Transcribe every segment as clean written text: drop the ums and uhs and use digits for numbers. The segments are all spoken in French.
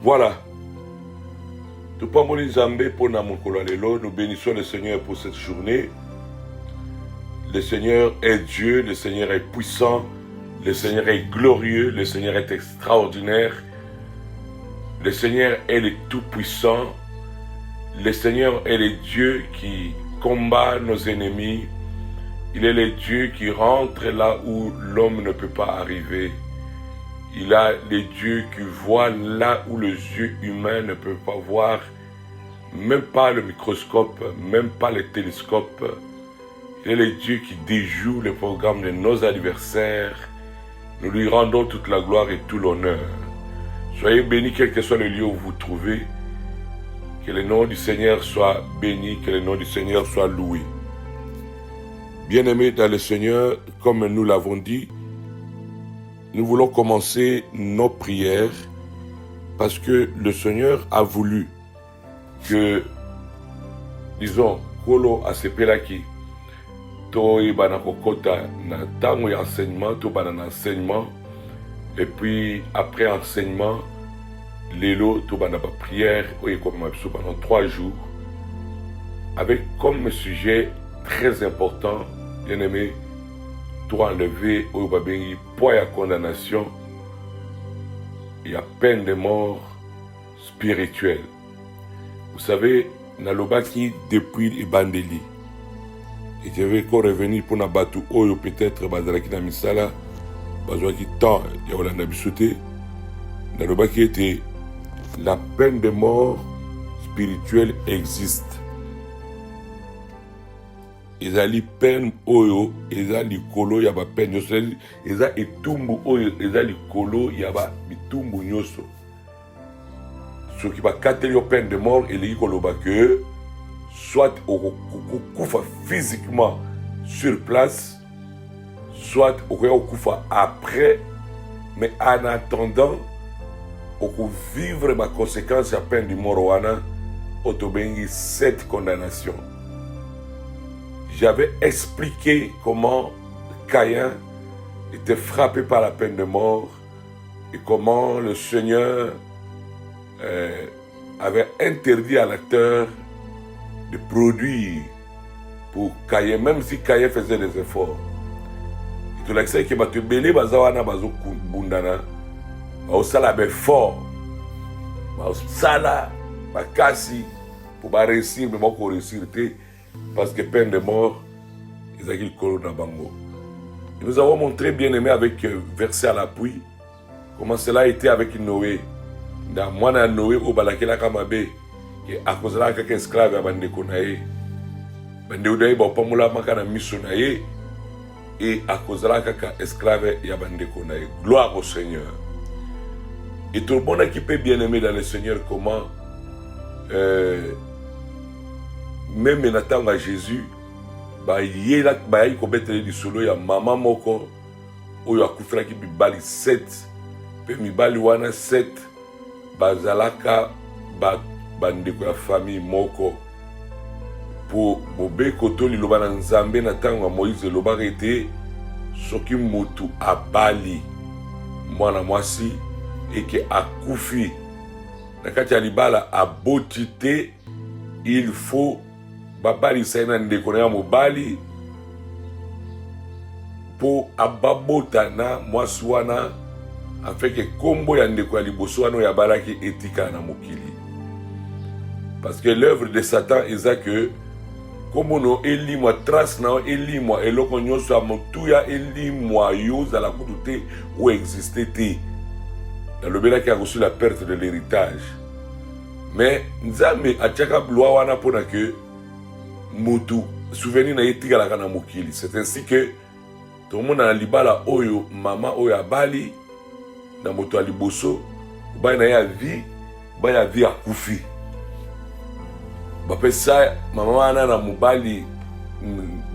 Voilà. Tout pas mon Zambé pour Namokolo Lelo, nous bénissons le Seigneur pour cette journée. Le Seigneur est Dieu, le Seigneur est puissant, le Seigneur est glorieux, le Seigneur est extraordinaire. Le Seigneur est le Tout-Puissant. Le Seigneur est le Dieu qui combat nos ennemis. Il est le Dieu qui rentre là où l'homme ne peut pas arriver. Il a le Dieu qui voit là où les yeux humains ne peuvent pas voir, même pas le microscope, même pas le télescope. Il est le Dieu qui déjoue le programme de nos adversaires. Nous lui rendons toute la gloire et tout l'honneur. Soyez bénis quel que soit le lieu où vous vous trouvez. Que le nom du Seigneur soit béni, que le nom du Seigneur soit loué. Bien-aimés dans le Seigneur, comme nous l'avons dit, nous voulons commencer nos prières parce que le Seigneur a voulu que, disons, Kolo Asepelaki, Toi Banakokota, na tango ya enseignement, to banana enseignement, et puis après enseignement, Lélo, to banaba prière, pendant 3 jours, avec comme sujet très important, bien aimé, toi enlever au babengi poids à condamnation et à peine de mort spirituelle. Vous savez, Nalobaki depuis Ebandeli. Et je vais encore revenir pour Nabatu Oyo peut-être Bazalaki na Misala, Bazwaki temps, Yaola Nabisote. Nalobaki était la peine de mort spirituelle existe. Ezali peine oyo, ezali kolo yaba peine nyoso, eza etumbu oyo, ezali kolo yaba bitumbu nyoso. Ce qui va kateli yo peine de mort, eleki koloba que soit okufa physiquement sur place, soit okufa après, mais en attendant, vivre ma conséquence à peine du mort wana, otobengi 7 condamnations. J'avais expliqué comment Caïn était frappé par la peine de mort et comment le Seigneur avait interdit à l'acteur de produire pour Caïn, même si Caïn faisait des efforts. Et tout l'accès qui m'a belé bazawana bazo bundana, baosala fort, baosala bakasi pour réussir, mais moi pour réussir. Parce que peine de mort, ils ont bango. Nous avons montré, bien aimé, avec verset à l'appui, comment cela a été avec Noé. Dans moi, Noé, au balakela kamabe, qui a cause de la esclave à Bandekonae. Bandekonae, bon, pas moula makana missionae, et à cause de la esclave à Bandekonae. Gloire au Seigneur. Et tout le monde qui peut bien aimer dans le Seigneur, comment même en à Jésus, il y a solo ya maman moko, oyo akufela ki bibali 7, pe mibali wana 7, bazalaka bandeko ya famille moko. Pour bobe koto liloba na Nzambe na tango Moïse loba ete soki mutu abali mwana mwasi eke akufi na kati ya libala aboti te, il faut babali saina ndeko na mobali po ababota na mwasi wana afin que kombo ya ndeko ya liboso wana ya balaki etika na mokili. Parce que l'œuvre de Satan est que comme no elimwa trace na elimwa eloko nyonso ya motuya elimwa yo za la kutute ou exister te. Dans le béla qui a reçu la perte de l'héritage. Mais Nzambe atiaka loi wana pona que mutu souvenir na yetika la kana mokili. C'est ainsi que tout le monde a libala oyo mama oyo abali na moto aliboso ba na ya vie akufi. Ba pesa mama wana na mobali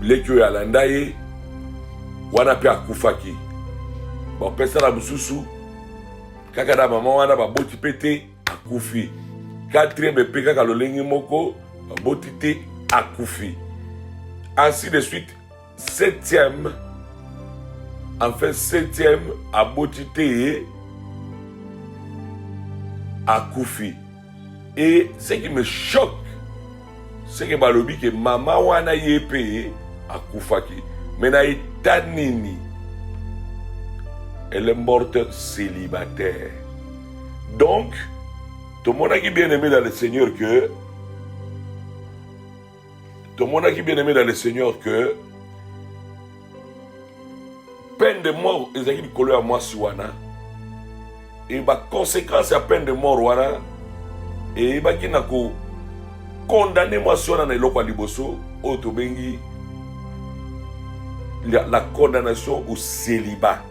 leki oyo alanda ye wana pe akufaki. Ba pesa na bususu kaka na mama wana baboti pete akufi. 4e pe kaka lolengi moko baboti te akufi. Ainsi de suite, 7e, enfin 7e aboti te akufi. Et ce qui me choque, c'est que balobi que maman wana yepe akufaki. Mais na etanini, elle est morte célibataire. Donc, tout le monde qui est bien aimé dans le Seigneur que peine de mort ezaki likolo ya mwasi wana et ba conséquence ya peine de mort wana et baki na ko condamner mwasi wana na eloko ya liboso oyo tobengi la condamnation au célibat.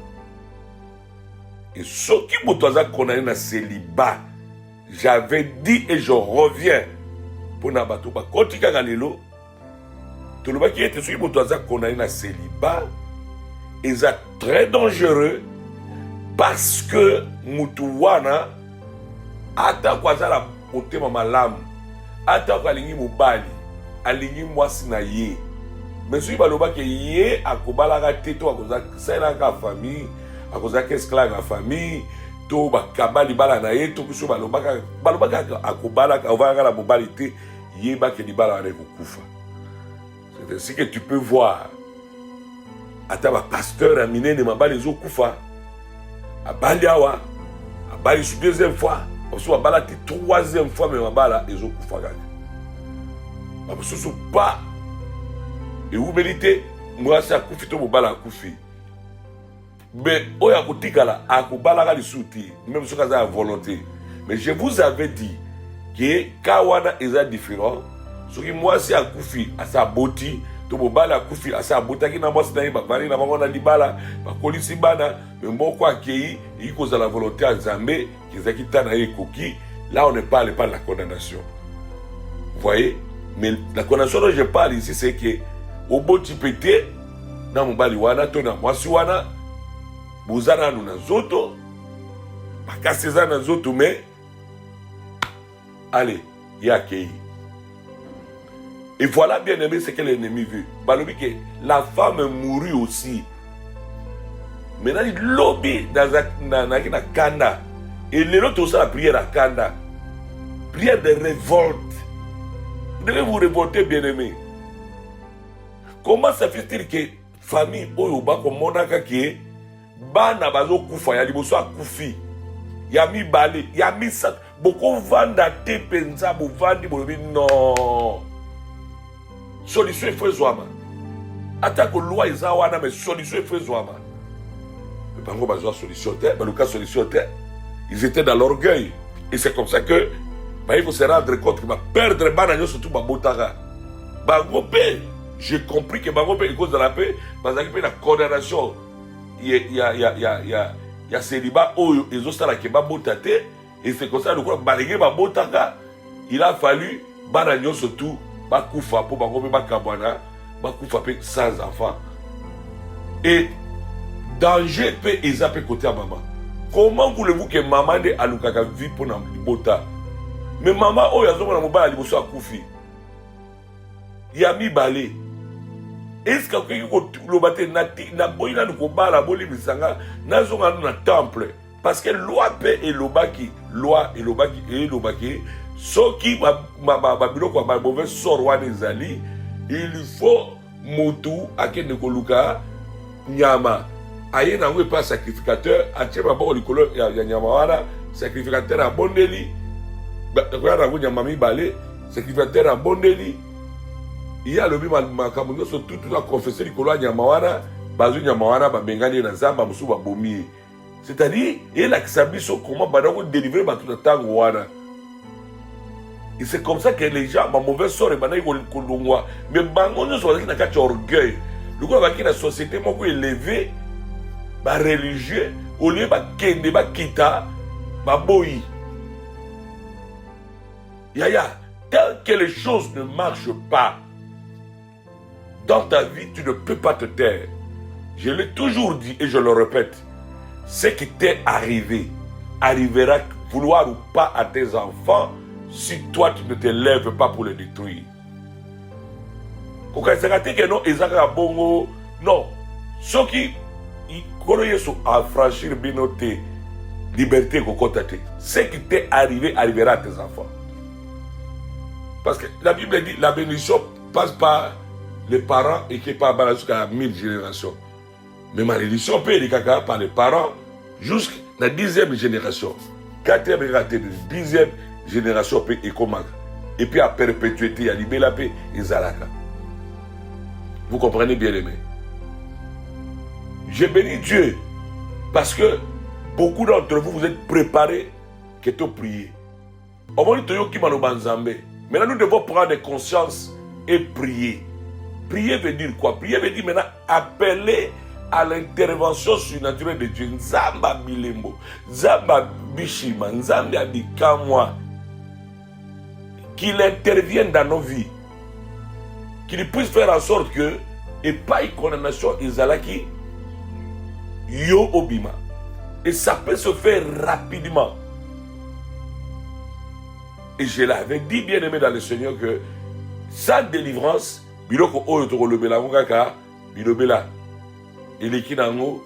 Et ce qui m'a condamné na célibat, j'avais dit et je reviens pour n'abattre pas kotika galelo. Tout le monde qui était sur le condamné na célibat, ils sont très dangereux parce que mutuwana ata kwa zala motema malamu ata kwa lingi mobali alingi mwasi na ye. Mais si baloba ke ye akobalaka te to akoza selaka famille akoza esclave la famille to bakabali bala na ye to kuso balobaka akobalaka ovaka la mobali te ye ba ke libala na kufa. C'est ainsi que tu peux voir ata ba pasteur amine de mabali zo kufa abali awa abali sur deuxième fois oso abala te troisième fois mais mabala ezo kufa kaka babususu pas. Et vous méritez, moi c'est à Koufi, tout le monde a Koufi. Mais, on a Koutikala, à Koubala, les soutis, même si on a volonté. Mais je vous avais dit que Kawana est différent. Ce qui moi c'est à Koufi, à sa beauté, tout le monde a Koufi, à sa beauté, qui n'a pas de bali, n'a pas de bala, pas de bana, mais bon, quoi qu'il y ait la volonté à Zambé, qui est qui t'a naïe coquille, là on ne parle pas de la condamnation. Vous voyez? Mais la condamnation dont je parle ici, c'est que au beau tipete na mobali wana to na mwasi wana buzana na zoto bakaseza na zoto mais allez yakei. Et voilà bien aimé ce que l'ennemi veut. Balobi que la femme mourut aussi. Maintenant il lobby dans na kanda et les autres aussi la prière à kanda, prière de révolte. Vous devez vous révolter bien aimé. Comment ça fait-il que famille oyo ba ko monaka ke bana bazo kufa ya liboso akufi ya mi balé ya mi sa boko vanda te penza bo vandi bolobi non solution faut zouama atako loi eza wana mais solution faut zouama le bango bazo solution te baluka solution te ils étaient dans l'orgueil et c'est comme ça que il faut se rendre compte que va perdre bana yo surtout ba botara bango pe. J'ai compris que Bango est cause de la paix, parce que la condamnation, il y a célibat, ils ont la keba botate, et c'est comme ça que balayé ba botaka, il a fallu banagnon surtout, bakoufa pour Bango bakabwana, bakoufa sans enfant. Et danger peut ezapé côté à maman. Comment voulez-vous que maman de alukaka vit pour na bota? Mais maman oh yazo na mobala liboso akufi. Yami balé. Est-ce que le bâtiment n'a pas de combat la boli misanga n'a pas de temple parce que loi paix et l'obaki loi et l'obaki ce qui ma biloko ma mauvais sort wa nezali il faut mutu akende koluka nyama aye na ngwe pas sacrificateur atie ba bo likolo ya nyama wana sacrificateur a bondeli ba ko na nyama mi balé sacrificateur a bondeli. Il y a le même sur tout la confession du Koloa Nyamawana, Bazu Nyamawana, Bengani Nazamba, Moussouba Bomi. C'est-à-dire, il a sabi sur comment Badako délivrer tout le temps. Et c'est comme ça que les gens, ma mauvaise sort, et Banaï Kolongwa. Mais Bango ne soit pas un orgueil. Le gars qui la société, moi, élevé, religieux, au lieu de Kende, Kita, Boyi. Yaya, tel que les choses ne marchent pas, dans ta vie, tu ne peux pas te taire. Je l'ai toujours dit et je le répète. Ce qui t'est arrivé, arrivera, vouloir ou pas, à tes enfants, si toi tu ne te lèves pas pour les détruire. Non. Ceux qui connaissent à franchir binoté, liberté kokota te. Ce qui t'est arrivé arrivera à tes enfants. Parce que la Bible dit la bénédiction passe par les parents et qui part jusqu'à 1000 générations. Mais malédiction peut être par les parents jusqu'à la 10e génération. 4e et 10e génération peut être comme et puis à perpétuité, à libérer la paix et Zalaka. Vous comprenez bien aimé. Je bénis Dieu parce que beaucoup d'entre vous, vous êtes préparés que tu priez. Maintenant, nous devons prendre conscience et prier. Prier veut dire quoi? Prier veut dire maintenant appeler à l'intervention surnaturelle de Dieu. Nzamba bilembo, Nzamba bishima, Nzamba bikamwa. Qu'il intervienne dans nos vies. Qu'il puisse faire en sorte que, et pas une condamnation, Izalaki, yo obima. Et ça peut se faire rapidement. Et je l'avais dit, bien aimé dans le Seigneur, que sans délivrance, biloko oyo to kolobela ngaka, bilobela. Eleki nango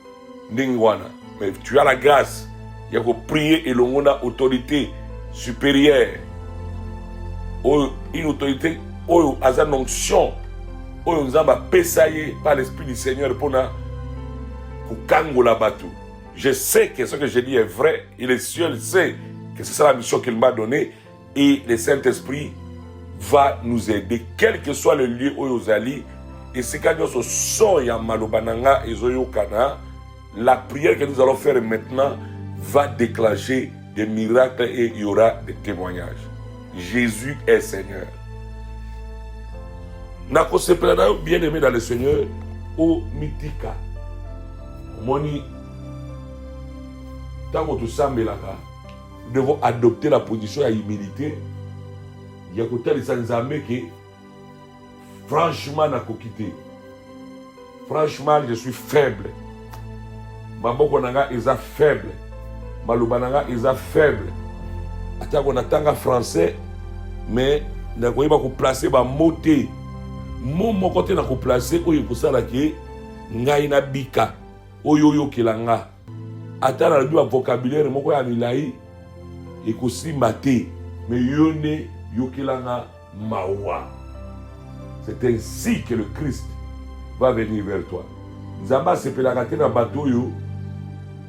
ningwana. Mais tu as la grâce. Il y a que prier et l'on a autorité supérieure. Une autorité, une onction, nous avons payé par l'Esprit du Seigneur pour la batu. Je sais que ce que je dis est vrai, et le ciel sait que c'est ça la mission qu'il m'a donnée, et le Saint-Esprit va nous aider, quel que soit le lieu où nous allons. Et c'est quand nous sommes à Malobananga et Zoyokana, la prière que nous allons faire maintenant va déclencher des miracles et il y aura des témoignages. Jésus est Seigneur. Nako sepelana bien aimé dans le Seigneur au mitika. Moni tango to sambelaka. Nous devons adopter la position à humilité. Il y a côté les Sanzambe qui franchement n'a pas quitté. Franchement, je suis faible. Maboko nanga est faible. Malubananga est faible. Attends, on attend français, mais on a pas placer ba moté. Mon côté n'a pas placer oyo pour ça là qui ngai na bika oyo yo kelanga. Attends, on a du vocabulaire moko ya milai et ko simbate mais yone yo kelanga mawa. C'est ainsi que le Christ va venir vers toi. Nzamba sepelaka na bato yo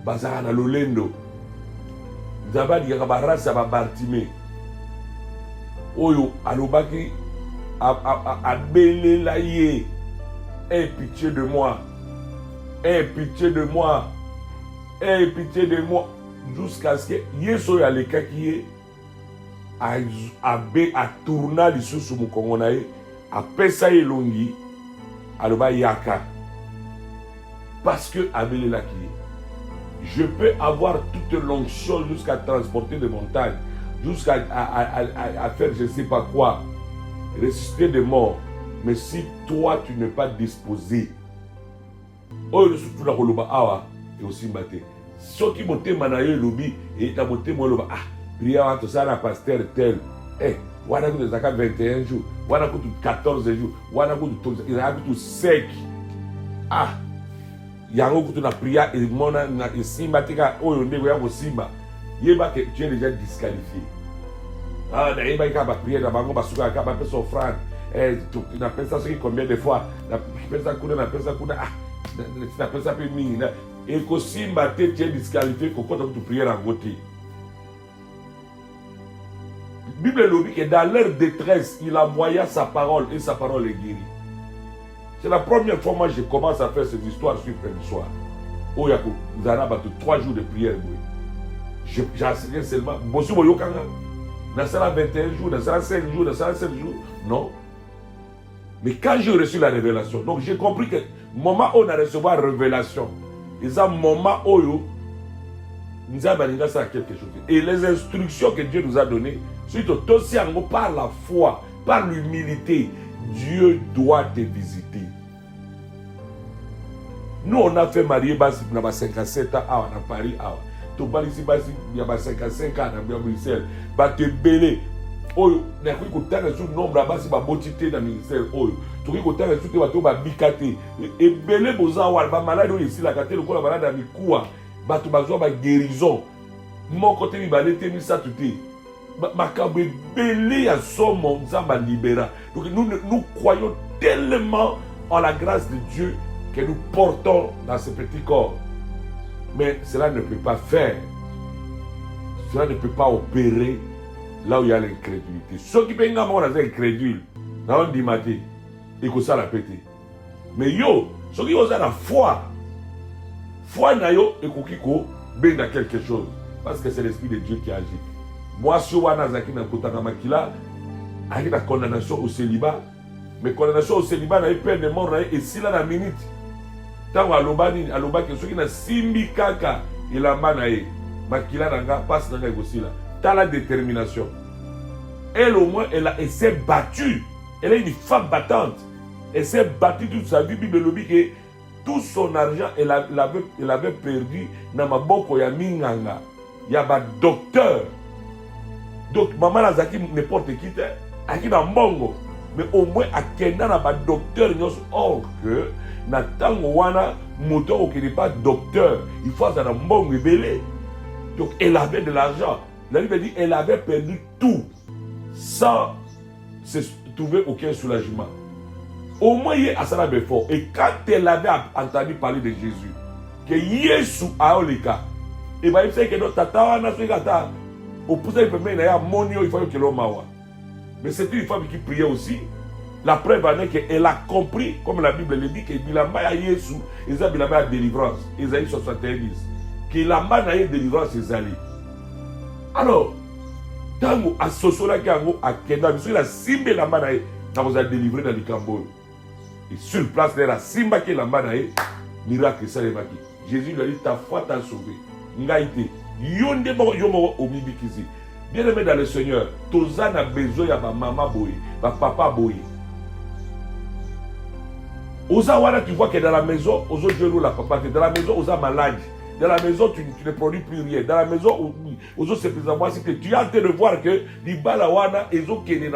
bazaka na lolendo. Nzamba dikaka barasa ba Bartimée. Oyo alobaki abelela ye. Aie pitié de moi. Aie pitié de moi. Aie pitié de moi. Jusqu'à ce que Yeso ya leka ki a tourna lisusu mukongo na ye. Apesa elongi aloba yaka parce que abelela ki je peux avoir toute l'onction jusqu'à transporter des montagnes, jusqu'à à faire je ne sais pas quoi, ressusciter des morts, mais si toi tu n'es pas disposé oyo surtout la koloba awa et aussi mbate soki motema na yo lobi et ta motema loba ah prière to ça na pasteur tel wana kutu zaka 21 jours, wana kutu 14 jours, wana kutu il a tout sec. Ah, yango kutu na prière et mona na simba tika oyo ndeko ya simba. Yeba que tu es déjà disqualifié. Ah, d'ailleurs il va prière na bango basuka ka ba pesa offrande. Tu na pesa ça combien de fois? Na pesa kuna ah, na pesa pe mingi na et ko simba te tu es disqualifié ko kota tu prière en côté. La Bible nous dit que dans leur détresse, il envoya sa parole et sa parole est guérie. C'est la première fois que je commence à faire cette histoire sur le soir. Oh, Yako, nous avons 3 jours de prière. J'enseignais seulement. Bosu Boyokanga. Dans ça 21 jours, dans ça 5 jours, dans ça 7 jours. Non. Mais quand j'ai reçu la révélation, donc j'ai compris que le moment où on a reçu la révélation, c'est un moment où nous avons quelque chose. Et les instructions que Dieu nous a données, surtout par la foi, par l'humilité, Dieu doit te visiter. Nous, on a fait marier dans 57 ans à Paris. Tu parles ici, il y a 55 ans à Bruxelles. Tu es belé. Tu as nombre de botité dans le ministère. Tu as bicate. Et belé, tu as malade ici, la malade à Mikoua. Tu as guérison. mon côté mibale te misato te makambo ebele ya somo nzambe alibéra. Donc nous croyons tellement en la grâce de Dieu que nous portons dans ce petit corps. Mais cela ne peut pas faire. Cela ne peut pas opérer là où il y a l'incrédulité. Ceux qui peuvent être incrédules, dans le matin, ils ont ça la péter. Mais yo, ceux qui ont la foi, foi na yo, et kokiko, ben dans quelque chose. Parce que c'est l'Esprit de Dieu qui agit. Moi, si on a zaki na kotaka makila, avec la condamnation au célibat, mais condamnation au célibat na peine de mort et si là la minute. Tant alobani alobaki ceux qui na simbi kaka ilamba na ye, makila nanga passe nanga aussi là. T'as la détermination. Elle au moins elle s'est battue. Elle est une femme battante. Elle s'est battue toute sa vie. Bible lobi que tout son argent elle avait perdu na maboko ya minganga. Il y a ba docteur. Donc maman Lazaki n'importe qui te aki na mbongo. Mais au moins akenda na ba docteur nyos or que na tango wana moto qui n'est pas docteur, il faut ça na mbongo ebele. Donc elle avait de l'argent. La Bible dit elle avait perdu tout sans se trouver aucun soulagement. Au moins il y a ça fort. Et quand elle avait entendu parler de Jésus, que Jésus a eu le cas, et bien il sait que notre tata wana swigata au pousse il peut mettre monio il faut que l'homme mawa. Mais c'était une femme qui priait aussi. La preuve en est qu'elle a compris, comme la Bible le dit, que bilamba ya Jésus, ils ont bilamba ya délivrance. Isaïe 61 dit que lamba na ya délivrance ezali. Alors, tango asosola kango akenda biso la simbe lamba na ye, na vous a délivré dans le Camboy. Et sur place là la simba qui lamba na ye, miracle ça les maki. Jésus lui a dit ta foi t'a sauvé. Ngaïté, yonde mo yomo omibikizi. Bien aimé dans le Seigneur, toza na besoin ya ba maman boy, ba papa boy. Oza wana tu vois que dans la maison, aux autres jours la papa, dans la maison oza malade. Dans la maison, tu ne produis plus rien. Dans la maison, aux autres, c'est précisément que tu es en train de voir que les balawana, ils ont qu'une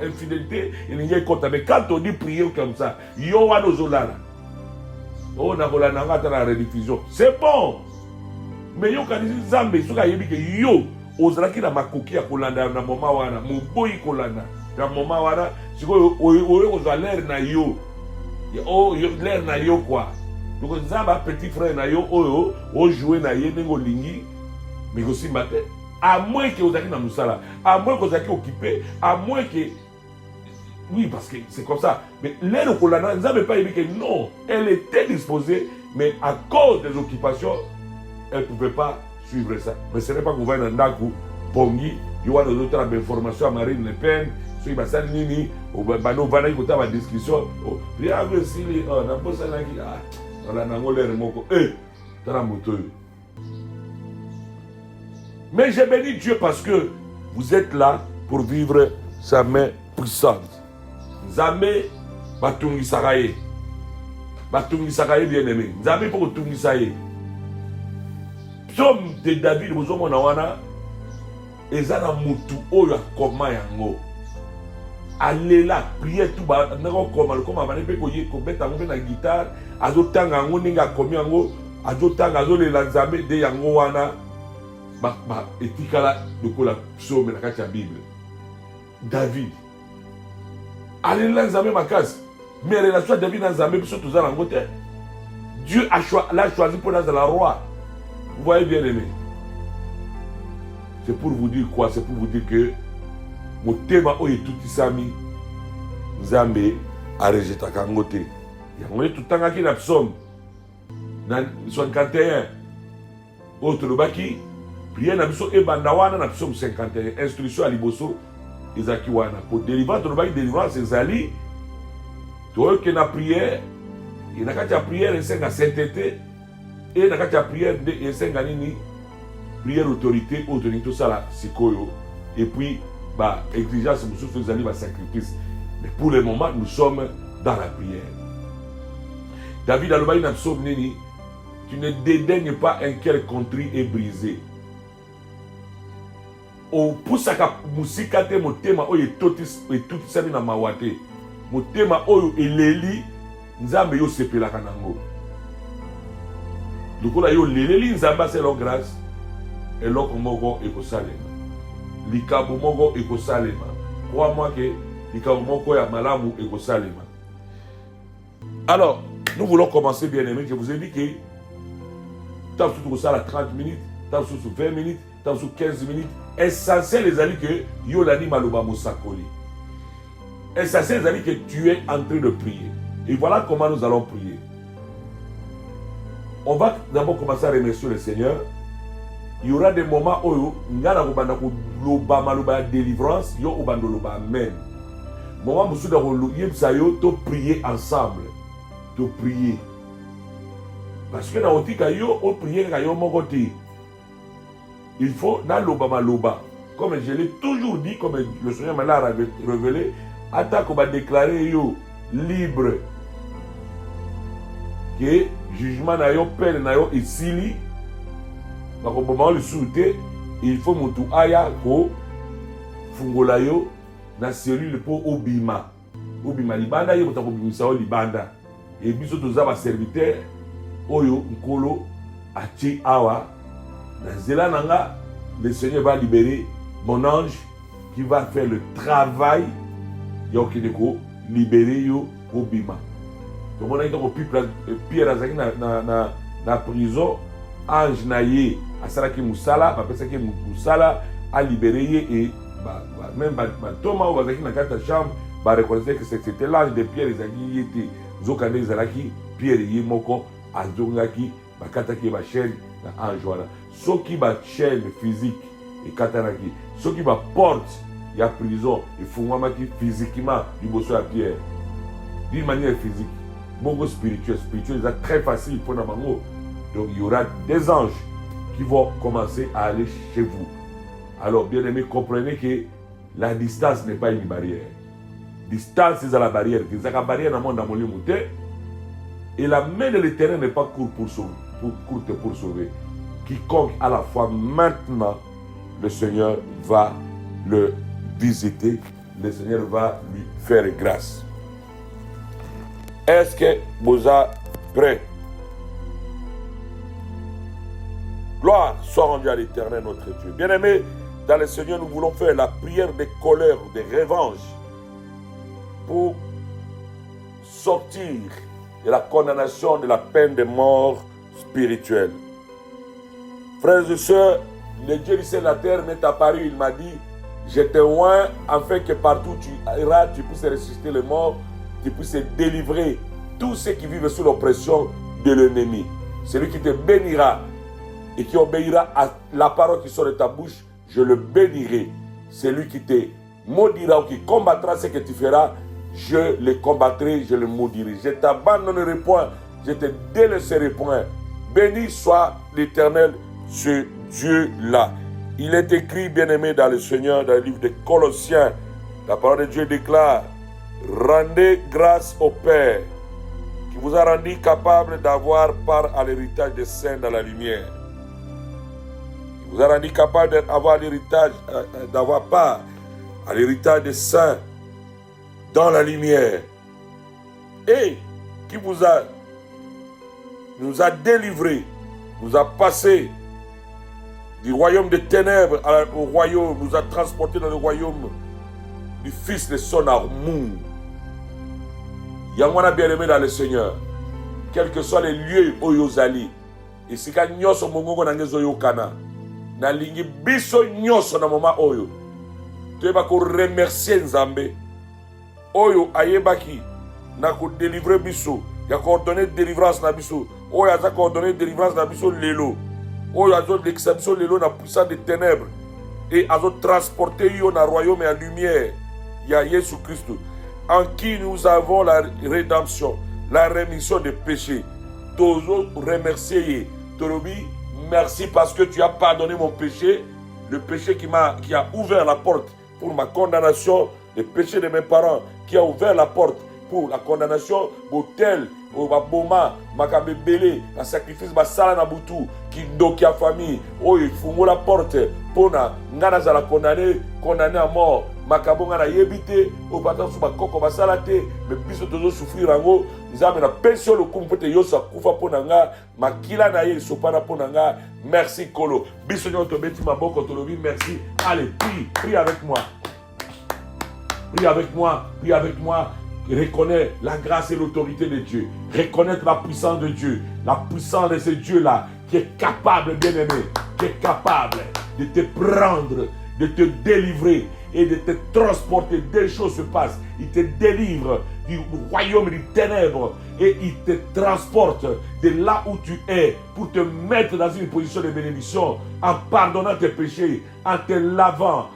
infidélité, il y a compte. Mais quand on dit prier comme ça, yo wana ozolala. Oh, na volana ngata la rediffusion. C'est bon. Mais yo quand ils zambe, soka yebi que yo ozalaki na makoki ya kolanda na mama wana, moboyi kolanda. Na mama wana, siko oyo ozalaire na yo. Oh, l'air na yo quoi. Donc Nzamba petit frère na yo oyo o jouer na ye nengo lingi mais aussi matin à moins que ozaki na musala, à moins que ozaki occupé, à moins que oui parce que c'est comme ça. Mais l'air kolana Nzamba pas dit que non, elle était disposée mais à cause des occupations elle pouvait pas suivre ça. Mais ce n'est pas gouvernement ndaku pongi yo wana d'autres informations à Marine Le Pen. Si vous avez nini, vous avez une description. Vous avez aussi les mais j'ai béni Dieu parce que vous êtes là pour vivre sa main puissante. Nzambe batungi sakaye. Batungi sakaye bien aimé. Nzambe pour tungi sakaye. Psaume de David, vous avez wana ezana mutu oyo akoma yango. Allez là, priez tout bas, comme amane pe koye ko beta ngombe na guitare, azotanga ngo ninga komi yango, azotanga azole la Nzambe de yango wana ba etikala lokola psaume na kati ya Bible. David. Allez là Nzambe makasi. Mais relation David na Nzambe biso tous en ngote. Dieu l'a choisi pour être la roi. Vous voyez bien aimé. C'est pour vous dire quoi? C'est pour vous dire que motema oyo tout isami Nzambe a rejeté kangote. Yango tout tangaki na psaume na 51. Autre lobaki prière na biso ebanda wana na psaume 51. Instruction à liboso ezaki wana pour délivrance lobaki délivrance ezali to que na prière et na kati ya prière esenga sainteté et na kati ya prière de esenga nini prière autorité tout ça là sikoyo et puis bah, exigence, nous allons sacrifice. Mais pour le moment, nous sommes dans la prière. David a le bail dans psaume nini, tu ne dédaignes pas un cœur contrit et brisé. Au poussaka musika te motema oyo totis et tout ça na mawate. Motema oyo eleli nzambe yo sepelaka nango. Lokola yo leleli nzamba c'est leur grâce. eloko moko ekosalema. Likambo moko ekosalema. Crois-moi que likambo moko ya malamu ekosalema. Alors, nous voulons commencer, bien aimé. Je vous ai dit que tu as tout ça à 30 minutes, tu as tout 20 minutes, tu as tout 15 minutes. Essentiel, les amis, que Yolani Malouba Moussakoli. Essentiel, les amis, que tu es en train de prier. Et voilà comment nous allons prier. On va d'abord commencer à remercier le Seigneur. Il y aura des moments où il y a une délivrance, il y a une amen. Moment où il y a prier ensemble. De prier. Parce que dans le cas où prier, il faut dans l'obama. Comme je l'ai toujours dit, comme le Seigneur m'a révélé, attaque va déclarer libre. Que jugement na yo peine na yo isili. Il faut mutu aya ko fungola yo na cellule pour obima. Obima libanda yo ko bimisa o libanda. Et biso toza ba serviteur oyo nkolo achi awa na zela nanga. Le Seigneur va libérer mon ange qui va faire le travail yo kineko libérer yo obima. Donc on a dit Pierre azaki na prison ange na ye asalaki musala bapesaki musala a libéré et même Thomas ou bazaki na kata chambre ba reconnaître que c'était l'ange de Pierre ezaki yete zokane ezalaki Pierre ye moko azongaki bakataki ba chaîne na ange wana soki ba chaîne physique et katanaki soki ba porte ya prison efungwamaki physiquement liboso ya Pierre d'une manière physique. Beaucoup spirituel, c'est très facile pour nous. Donc il y aura des anges qui vont commencer à aller chez vous. Alors bien aimé, comprenez que la distance n'est pas une barrière. Distance c'est la barrière. C'est la barrière dans le monde. Et la main de l'Éternel n'est pas courte pour sauver. Quiconque à la fois maintenant, le Seigneur va le visiter. Le Seigneur va lui faire grâce. Est-ce que vous êtes prêts? Gloire soit rendue à l'Éternel notre Dieu. Bien-aimés, dans le Seigneur, nous voulons faire la prière des colères, des revanches pour sortir de la condamnation de la peine de mort spirituelle. Frères et sœurs, le Dieu du ciel et de la terre m'est apparu, il m'a dit, je te oins afin que partout tu iras, tu puisses ressusciter les morts, tu puisses délivrer tous ceux qui vivent sous l'oppression de l'ennemi. Celui qui te bénira et qui obéira à la parole qui sort de ta bouche, je le bénirai. Celui qui te maudira ou qui combattra ce que tu feras, je le combattrai, je le maudirai. Je t'abandonnerai point, je te délaisserai point. Béni soit l'Éternel, ce Dieu-là. Il est écrit, bien-aimé, dans le Seigneur, dans le livre de Colossiens, la parole de Dieu déclare, rendez grâce au Père, qui vous a rendu capable d'avoir part à l'héritage des saints dans la lumière. Il vous a rendu capable d'avoir part à l'héritage des saints dans la lumière. Et qui nous a délivrés, nous a passés du royaume des ténèbres au royaume, nous a transportés dans le royaume du Fils de son amour. Yangwana bien-aimé dans le Seigneur, quels que soient les lieux où vous allez, et si quand nous sommes au Kana, na lingi biso nyoso na mama oyo, tu vas remercier Nzambe, oyo ayebaki, na ko délivrer biso, ya coordonné délivrance na biso, oyo aza coordonné délivrance na biso lelo, oyo azo l'exception lelo na puissance des ténèbres, et azo transporter yo na royaume et à lumière, ya Jésus Christ, en qui nous avons la rédemption, la rémission des péchés. Toujours remercier. Torobi, merci parce que tu as pardonné mon péché, le péché qui a ouvert la porte pour ma condamnation, le péché de mes parents qui a ouvert la porte pour la condamnation, l'hôtel, au Boma, Makabebele, la sacrifice, Basala Nabutu, qui doki a famille, oh il faut la porte pour na ngana za la condamné à mort, makabonga na yebite o pata su bakoko basala te mais biso tozo souffrir yango nzambe na pension le kumpo te yoso akufa pona nga makila na ye sopana pona nga merci kolo biso nyo to beti maboko to lobi merci allez prie avec moi prie avec moi prie avec moi. Reconnais la grâce et l'autorité de Dieu. Reconnaître la puissance de Dieu. La puissance de ce Dieu-là qui est capable, bien-aimé, qui est capable de te prendre, de te délivrer et de te transporter. Des choses se passent. Il te délivre du royaume des ténèbres et il te transporte de là où tu es pour te mettre dans une position de bénédiction en pardonnant tes péchés, en te lavant.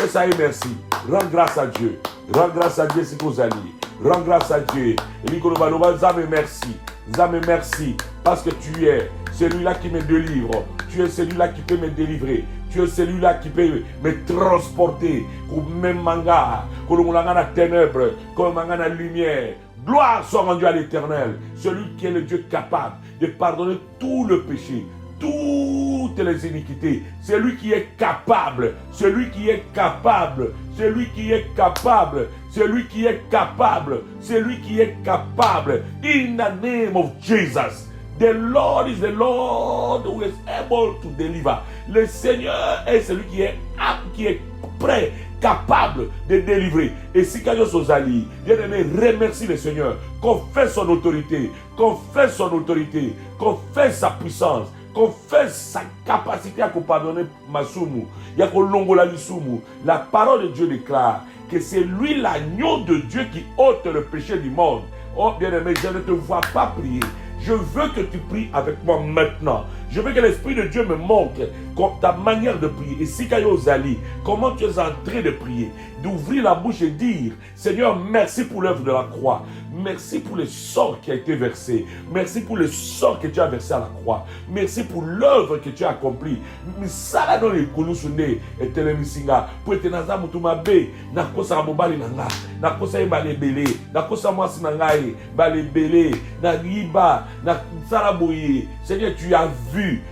Et ça y est, merci. Rends grâce à Dieu. Rends grâce à Dieu, c'est vos alliés. Rends grâce à Dieu. Et Zame, merci. Zame, merci. Parce que tu es celui-là qui me délivre. Tu es celui-là qui peut me délivrer. Tu es celui-là qui peut me transporter. Comme même manga. Comme la ténèbres. Comme la lumière. Gloire soit rendue à l'Éternel. Celui qui est le Dieu capable de pardonner tout le péché. Toutes les iniquités, c'est lui qui est capable, celui qui est capable, celui qui est capable, celui qui est capable, celui qui est capable. In the name of Jesus, the Lord is the Lord who is able to deliver. Le Seigneur est celui qui est apte, qui est prêt, capable de délivrer. Et si quelqu'un s'ose allier, bien aimé, remercie le Seigneur, confesse son autorité, confesse son autorité, confesse sa puissance. Confesse sa capacité à pardonner Masumu. La parole de Dieu déclare que c'est lui l'agneau de Dieu qui ôte le péché du monde. Oh bien-aimé, je ne te vois pas prier. Je veux que tu pries avec moi maintenant. Je veux que l'Esprit de Dieu me montre ta manière de prier. Et si Zali, comment tu es en train de prier, d'ouvrir la bouche et dire, Seigneur, merci pour l'œuvre de la croix. Merci pour le sang qui a été versé. Merci pour le sang que tu as versé à la croix. Merci pour l'œuvre que tu as accomplie. Misala no le kulusune et telemisinga. Pour être naza mutumabe, na kosa mobali nanga, na kosa balebele, na kosa mwasi nangai, balebele, na riba, na saraboye. Seigneur, tu as vu,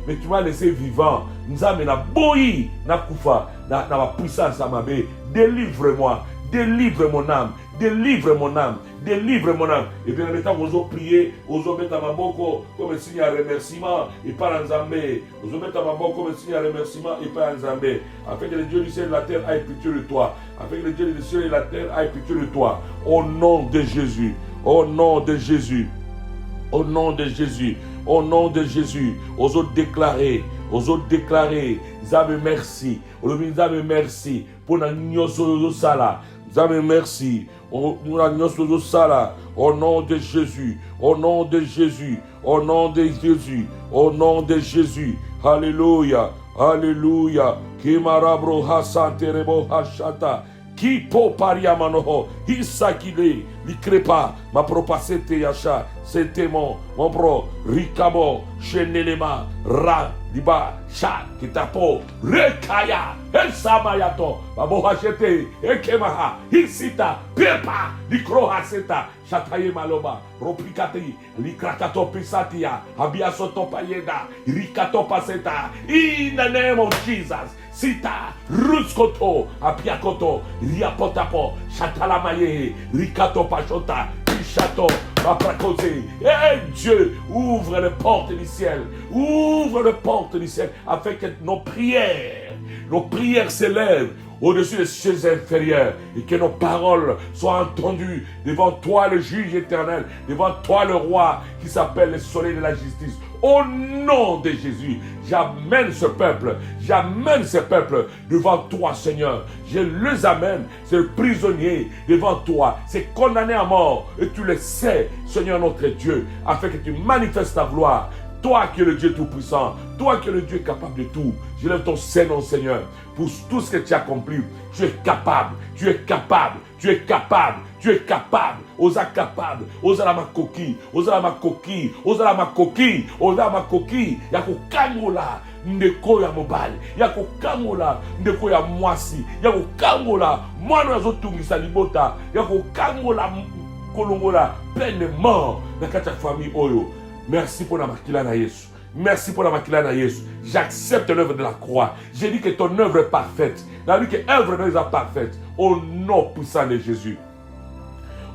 mais tu m'as laissé vivant. Nzame na boyi, na kufa, na puissance à ma bé. Délivre-moi, délivre mon âme. Délivre mon âme, délivre mon âme. Et bien, en même temps, vous priez, vous mettez à ma boko comme un signe de remerciement et pas en Zambé. Vous mettez à ma boko comme un signe de remerciement et pas en Zambé. Afin que le Dieu du ciel et de la terre aille pitié de toi. Afin que le Dieu du ciel et de la terre aille pitié de toi. Au nom de Jésus, au nom de Jésus, au nom de Jésus, au nom de Jésus, aux autres déclarer, Zame merci, Zame merci pour la nyoso sala. Zame merci. Au nom de Jésus, au nom de Jésus, au nom de Jésus, au nom de Jésus. Alléluia, alléluia. Kimarabro hasanterebo hashata. Qui po pariamanoho, hisakile, likrepa, ma propasete yacha, c'était mon pro, rikabo, chenelema, ra, liba, chat, kitapo, rekaya, elsamayato, babo hachete, ekemaha, hisita, pepa, likrohaseta, chataye maloba, ropikati, likrakato pisatia, abiasoto payeda, rikato paseta, in the name of Jesus. Sita, Ruskoto, Apiakoto, Riapotapo, Chatalamaye, Rikato Pachota, Chateau, Paprakoté. Et Dieu, ouvre les portes du ciel, ouvre les portes du ciel, afin que nos prières s'élèvent au-dessus des cieux inférieurs et que nos paroles soient entendues devant toi le juge éternel, devant toi le roi qui s'appelle le soleil de la justice. Au nom de Jésus, j'amène ce peuple devant toi, Seigneur. Je les amène, ces prisonniers devant toi, c'est condamné à mort et tu le sais, Seigneur notre Dieu, afin que tu manifestes ta gloire. Toi qui es le Dieu tout-puissant, toi qui es le Dieu capable de tout, je lève ton Seigneur, Seigneur, pour tout ce que tu as accompli. Tu es capable, tu es capable, tu es capable, tu es capable. Osa capable, osa la makoki, osa la makoki, osa la makoki, osa la makoki. Yako kangola ndeko ya mobali, yako kangola ndeko ya mwasi, yako kangola mwana azotungisa libota, yako kangola kolongola plein de mort dans ta famille oyo. Merci pour la makila na Yesu. Merci pour la makila na Yesu. J'accepte l'œuvre de la croix. J'ai dit que ton œuvre est parfaite. J'ai dit que l'œuvre est parfaite. Au nom puissant de Jésus.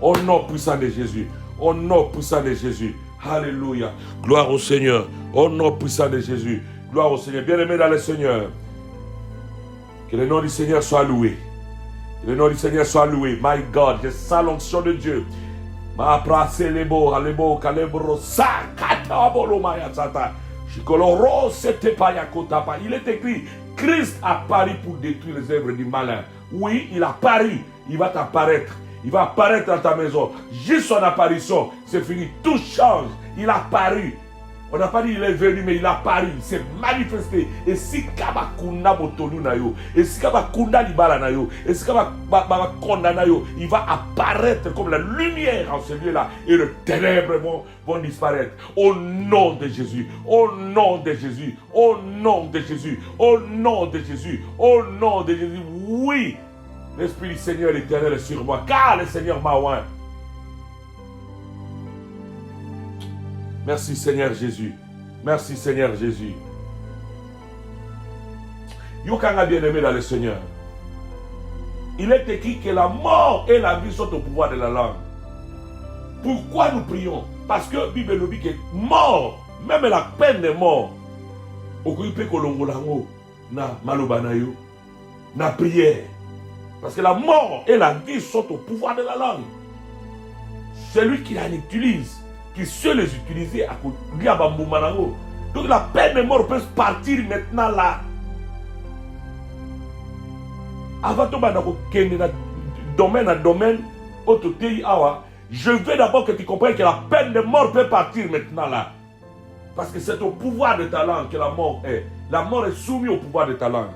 Au nom puissant de Jésus. Au nom puissant de Jésus. Alléluia. Gloire au Seigneur. Au nom puissant de Jésus. Gloire au Seigneur. Bien-aimé dans le Seigneur. Que le nom du Seigneur soit loué. Que le nom du Seigneur soit loué. My God, je sens l'onction de Dieu. Ma prasse lebo, alebo, kalebro, sakatabolo mayatata. Shikoloro, c'était pas yakotapa. Il est écrit, Christ a pari pour détruire les œuvres du malin. Oui, il a pari. Il va t'apparaître. Il va apparaître dans ta maison. Juste son apparition, c'est fini. Tout change. Il a paru. On n'a pas dit il est venu, mais il a paru. Il s'est manifesté. Et si Kabakunda Botolu Nayo, et si Kabakunda Libala Nayo, et si Kabakunda Nayo, il va apparaître comme la lumière en ce lieu-là. Et les ténèbres vont disparaître. Au nom de Jésus. Au nom de Jésus. Au nom de Jésus. Au nom de Jésus. Au nom de Jésus. Oui. L'Esprit du Seigneur l'Éternel est sur moi, car le Seigneur m'a oint. Merci Seigneur Jésus. Merci Seigneur Jésus. Yokanga bien-aimé dans le Seigneur. Il est écrit que la mort et la vie sont au pouvoir de la langue. Pourquoi nous prions? Parce que la Bible nous dit que mort, même la peine de mort, occupé kolongolango na malobanayo, na prière. Parce que la mort et la vie sont au pouvoir de la langue. Celui qui la utilise, qui sait les utiliser, à donc la peine de mort peut partir maintenant là. Avant de domaine à domaine, je veux d'abord que tu comprennes que la peine de mort peut partir maintenant là. Parce que c'est au pouvoir de ta langue que la mort est. La mort est soumise au pouvoir de ta langue.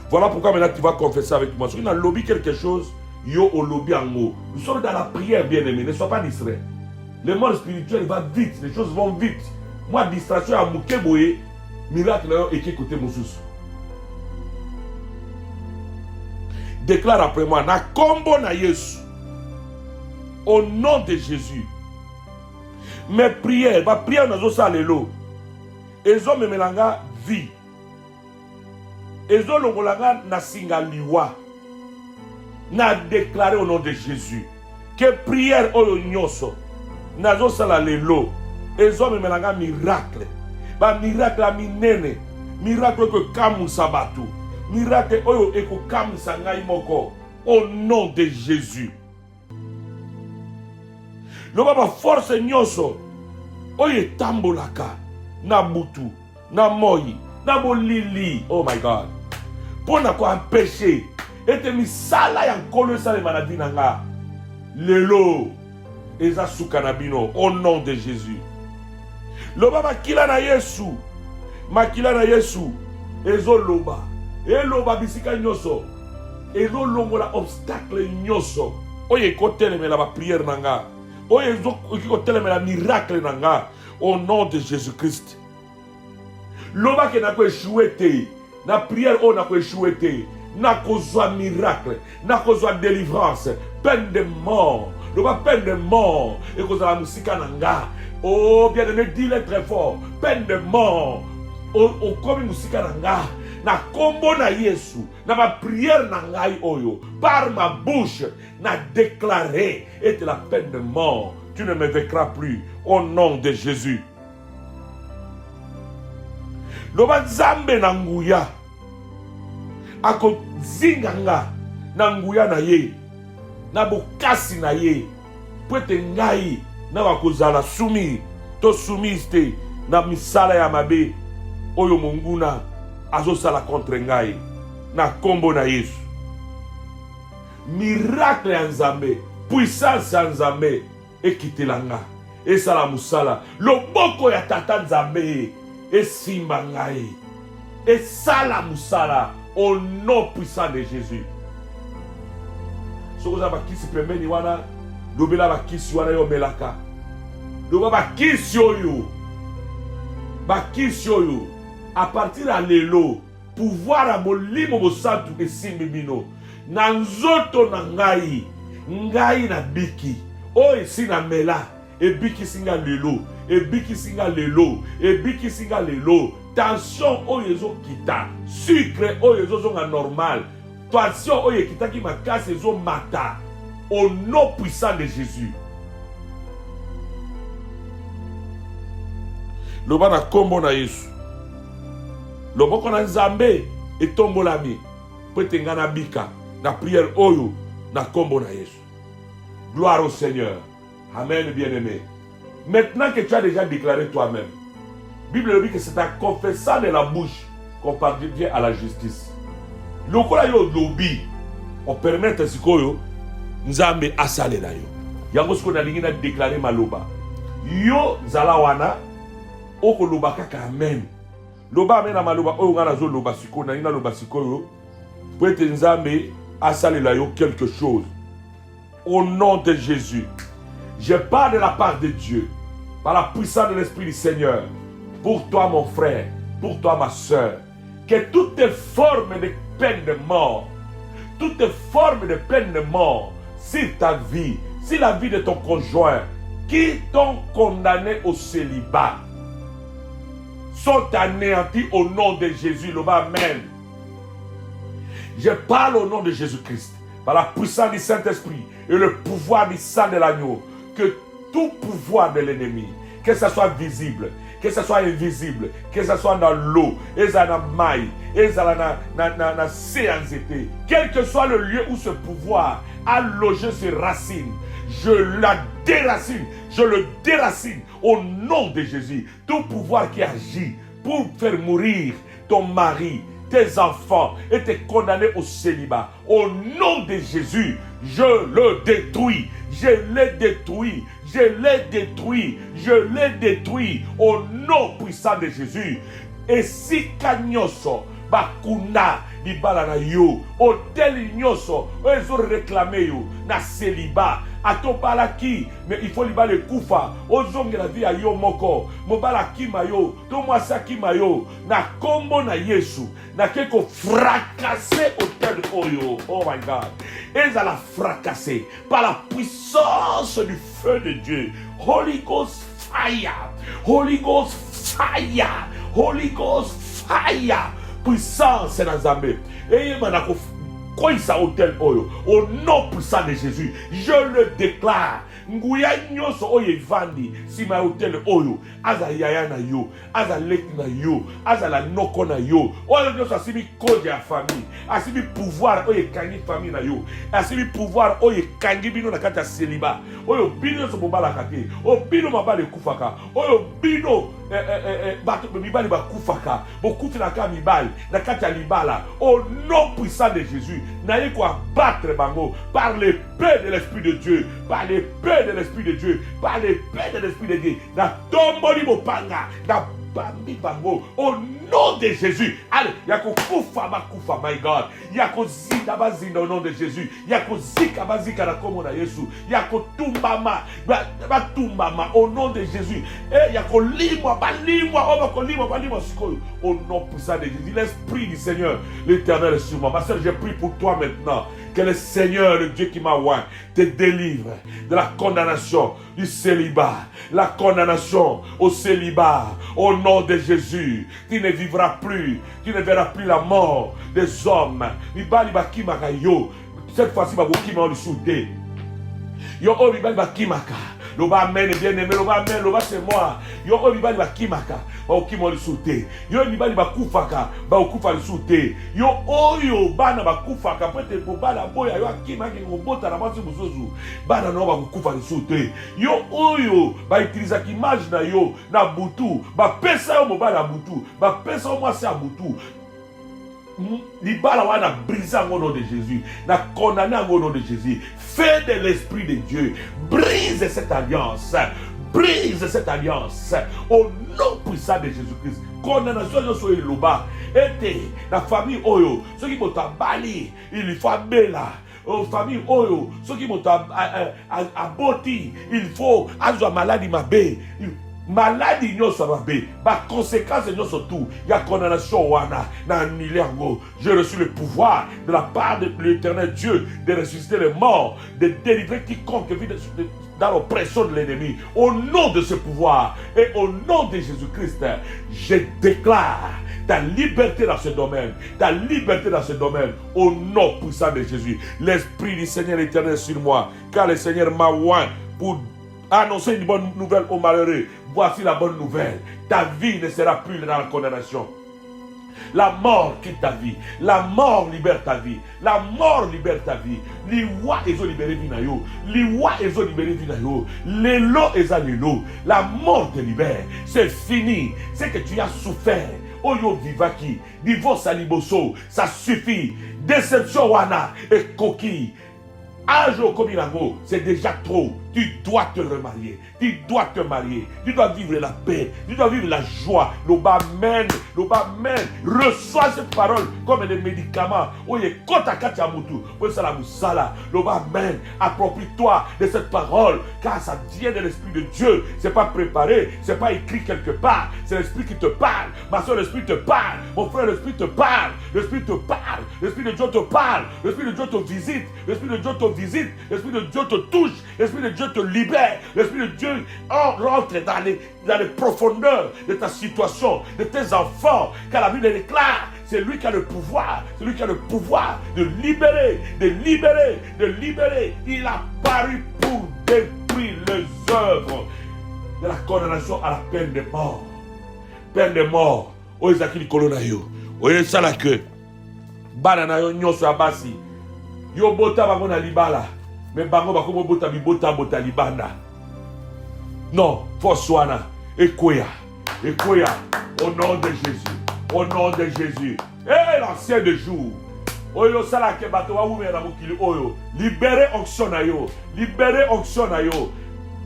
Voilà pourquoi maintenant tu vas confesser avec moi. Si tu as lobby quelque chose, yo au lobby en haut. Nous sommes dans la prière, bien-aimé. Ne sois pas distrait. Le monde spirituel va vite. Les choses vont vite. Moi, distraction à Moukeboye, miracle et qui côté Moussous. Déclare après moi, na combo na Yesu. Au nom de Jésus. Mes prières, ma prière na zo salelo. Ezo me melanga vie. Ezo longolanga na singa liwa. Na déclaré au nom de Jésus que prière oyo nyoso na zo sala lelo. Ezo me melanga miracle. Ba miracle a minene. Miracle que kamu sabatu. Miracle oyo eko kamu sangai moko. Au nom de Jésus. Le baba force nyoso oye tambolaka na butu na moyi na bolili. Oh my God. Pour na ko empêcher ete misala ya nkolo sala maladie nanga lelo eza suka na bino au nom de Jésus. Loba makila na Yesu, makila na Yesu ezo loba eloba bisika nyoso ezo longola obstacle nyoso oye kotelemela ba prière nanga oye ezo kotelemela miracle nanga au nom de Jésus-Christ. Loba ke na ko échouer te na prière o na ko échouer te na kozwa miracle na kozwa délivrance peine de mort loba peine de mort et kozala musika nanga. Oh bien-aimé, dis-le très fort. Peine de mort au komi musika nanga na kombo na Yesu na ma prière nangai oyo par ma bouche na déclaré et la peine de mort tu ne me vaincras plus au nom de Jésus. Loba nzambe na nguya ako zinganga na nguya na ye na bokasi na ye pwete ngai na wakozala sumi to sumiste na misala ya mabe oyo monguna azosala contre ngai na kombo na Yesu. Miracle ya Nzambe, puissance ya Nzambe ekitelanga esala musala loboko ya tata Nzambe esimba ngai esala musala au nom puissant de Jésus. Sokoza bakisi pembeni wana lobela bakisi wana yo melaka loba bakisi oyo à partir à lelo pouvoir à molimo bosantu esimbi bino na nzoto na ngai na biki o esi na mela e biki singa lelo ebikisinga lelo, ebikisinga lelo. Tension oyo ezokita, sucre oyo ezozonga normal, tension oyo ekitaki makasi ezomata. Au nom puissant de Jésus. Loba na kombo na Yesu. Loboko na Nzambe etombolami. Pwete nga na bika na prière oyo na kombo na Yesu. Gloire au Seigneur. Amen, bien-aimé. Maintenant que tu as déjà déclaré toi-même, Bible dit que c'est en confessant de la bouche qu'on parvient à la justice. Lokola yo lobi, on permet sikoyo Nzambe asalela yo. Yango siko na lingi na déclarer maloba. Yo zala wana oko loba kaka amen. Loba amen na maloba oyo ngana zo loba siko na ina loba sikoyo. Peut-être Nzambe asalela yo quelque chose. Au nom de Jésus, je parle de la part de Dieu, par la puissance de l'Esprit du Seigneur, pour toi mon frère, pour toi ma soeur, que toutes les formes de peine de mort, toutes les formes de peine de mort, si ta vie, si la vie de ton conjoint, qui t'ont condamné au célibat, sont anéantis au nom de Jésus. Amen. Je parle au nom de Jésus-Christ, par la puissance du Saint-Esprit et le pouvoir du sang de l'agneau, que tout pouvoir de l'ennemi, que ce soit visible, que ce soit invisible, que ce soit dans l'eau, et dans la maille, et dans la séanzété, quel que soit le lieu où ce pouvoir a logé ses racines, je la déracine, je le déracine au nom de Jésus. Tout pouvoir qui agit pour faire mourir ton mari, tes enfants et te condamner au célibat, au nom de Jésus, je le détruis, je l'ai détruit, je l'ai détruit, je l'ai détruit au nom puissant de Jésus. Et si kanyoso bakuna libala na yo, hotel nyoso ezo réclamer yo na célibat atobalaki, mais il faut libala le kufa ozonge la vie a yo moko mobala kima yo to mwasa kima yo na kombo na Yesu na keko fracasser hotel oyo. Oh my God, et ça l'a fracassé par la puissance du feu de Dieu. Holy Ghost fire, Holy Ghost fire, Holy Ghost fire, puissance na Nzambe. Et manako quoi ça hôtel oyo au nom puissant de Jésus, je le déclare. Nguya nyoso oye vandi si ma hôtel oyo aza yaya na yo, aza leki na yo, aza la noko na yo, oyo nyoso asibi code ya famille, asibi pouvoir oye kangi famille na yo, asibi pouvoir oye kangi bino na kata célibat, oyo bino so bobala kate, o bino mabale kufaka, oyo bino bato mibali bakufaka, bokufi na ka mibali na kata libala, au nom puissant de Jésus, na ye ko abattre bango par l'épée de l'Esprit de Dieu, par l'épée de l'Esprit de Dieu, par l'épée de l'Esprit de Dieu, na tomboli mopanga, na bambi bango, au nom de Jésus. Allez, yako kufa bakufa, my God, yako zinda bazinda au nom de Jésus, yako zika bazika na komo na Yesu, yako tumbama batumbama au nom de Jésus, et yako limwa balimwa, obako limwa balimwa sikoyo, au nom puissant de Jésus. L'Esprit du Seigneur, l'Éternel est sur moi. Ma soeur, je prie pour toi maintenant. Que le Seigneur, le Dieu qui m'a oint, te délivre de la condamnation du célibat. La condamnation au célibat. Au nom de Jésus. Tu ne vivras plus. Tu ne verras plus la mort des hommes. Cette fois-ci, je vais vous souder. Yo o bibali bakimaka. Loba amen, bien-aimé, loba amen, loba c'est moi. Yo o bibali bakimaka. Ba okimo lisute. Yo bibali bakufaka, ba okufa lisute. Yo oyo bana bakufaka pete ko bana boya yo akimaki ko bota na masi muzuzu. Bana no bakufa lisute. Yo oyo ba utiliza image na yo na butu, ba pesa yo mobala butu, ba pesa yo mwasi ya butu. Libala wana brisé au nom de Jésus, na condamné au nom de Jésus. Fais de l'Esprit de Dieu, brise cette alliance, brise cette alliance au nom puissant de Jésus-Christ. Condamnation yo so eloba ete la famille oyo ceux qui bota bali il faut bela aux famille oyo ceux qui bota aboti il faut azwa maladie mabe maladie nyonso mabe ba conséquences nyonso tout ya condamnation wana na annulé yango. J'ai reçu le pouvoir de la part de l'Éternel Dieu de ressusciter les morts, de délivrer quiconque vit dans l'oppression de l'ennemi. Au nom de ce pouvoir et au nom de Jésus-Christ, je déclare ta liberté dans ce domaine, ta liberté dans ce domaine, au nom puissant de Jésus. L'Esprit du Seigneur éternel sur moi, car le Seigneur m'a oint pour annoncer une bonne nouvelle aux malheureux. Voici la bonne nouvelle, ta vie ne sera plus dans la condamnation. La mort quitte ta vie. La mort libère ta vie. La mort libère ta vie. Liwa ezo libéré vinayo. Liwa ezo libéré vinayo. Lelo eza lelo. La mort te libère. C'est fini. C'est que tu as souffert. Oyo vivaki. Divorce à liboso. Ça suffit. Déception wana et coquille. Âge au Komirango, c'est déjà trop. Tu dois te remarier. Tu dois te marier. Tu dois vivre la paix. Tu dois vivre la joie. L'obamen. Reçois cette parole comme des médicaments. Oye, kota katia mutu. Oye, salamusala. L'obamen. Approprie-toi de cette parole. Car ça vient de l'Esprit de Dieu. C'est pas préparé. C'est pas écrit quelque part. C'est l'Esprit qui te parle. Ma soeur, l'Esprit te parle. Mon frère, l'Esprit te parle. L'Esprit te parle. L'Esprit de Dieu te parle. L'Esprit de Dieu te visite. L'Esprit de Dieu te visite. L'Esprit de Dieu te touche. L'Esprit de Dieu te libère. L'Esprit de Dieu rentre dans les profondeurs de ta situation, de tes enfants. Car la Bible déclare, c'est lui qui a le pouvoir. C'est lui qui a le pouvoir de libérer, de libérer, de libérer. Il a paru pour détruire les œuvres de la condamnation à la peine de mort. Peine de mort. Oezaki likolo na yo. Oyesala que bana na yo nyonso abasi. Yo bota bango na libala. Mais bango bako bota bibota bota libanda. Non, Foswana, Ekoya, au nom de Jésus, au nom de Jésus. Eh, l'ancien de jour. Oyo sala ke bato wa wume na mukili oyo. Libérez onction na yo, libérez onction na yo.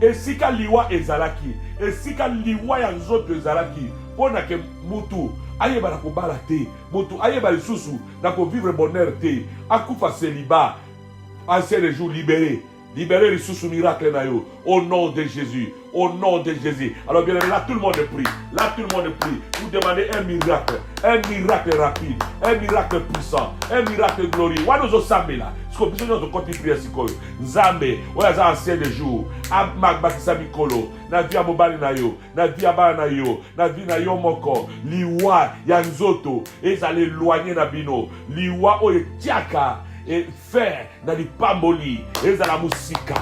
Esika liwa ezalaki, esika liwa ya nzoto ezalaki. Pona ke mutu ayeba na kobala te, mutu ayeba lisusu na ko vivre bonheur te. Akufa célibat. Ancien de jour libéré. Libérez les sous miracles nayo. Au nom de Jésus. Au nom de Jésus. Alors bien là tout le monde prie. Là tout le monde prie. Vous demandez un miracle. Un miracle rapide. Un miracle puissant. Un miracle glorieux. Wanozo sambe là. Ce qu'on peut dire de côté prière sikoyo. Nzambe. Oya za ancien de jour. Abmak bakisa mikolo. Na via mobali nayo. Na via bana nayo. Na via nayo moko. Liwa ya nzoto. Ezale éloigner na bino. Liwa oye tiaka. Et faire dans les pamboli, et dans la musica,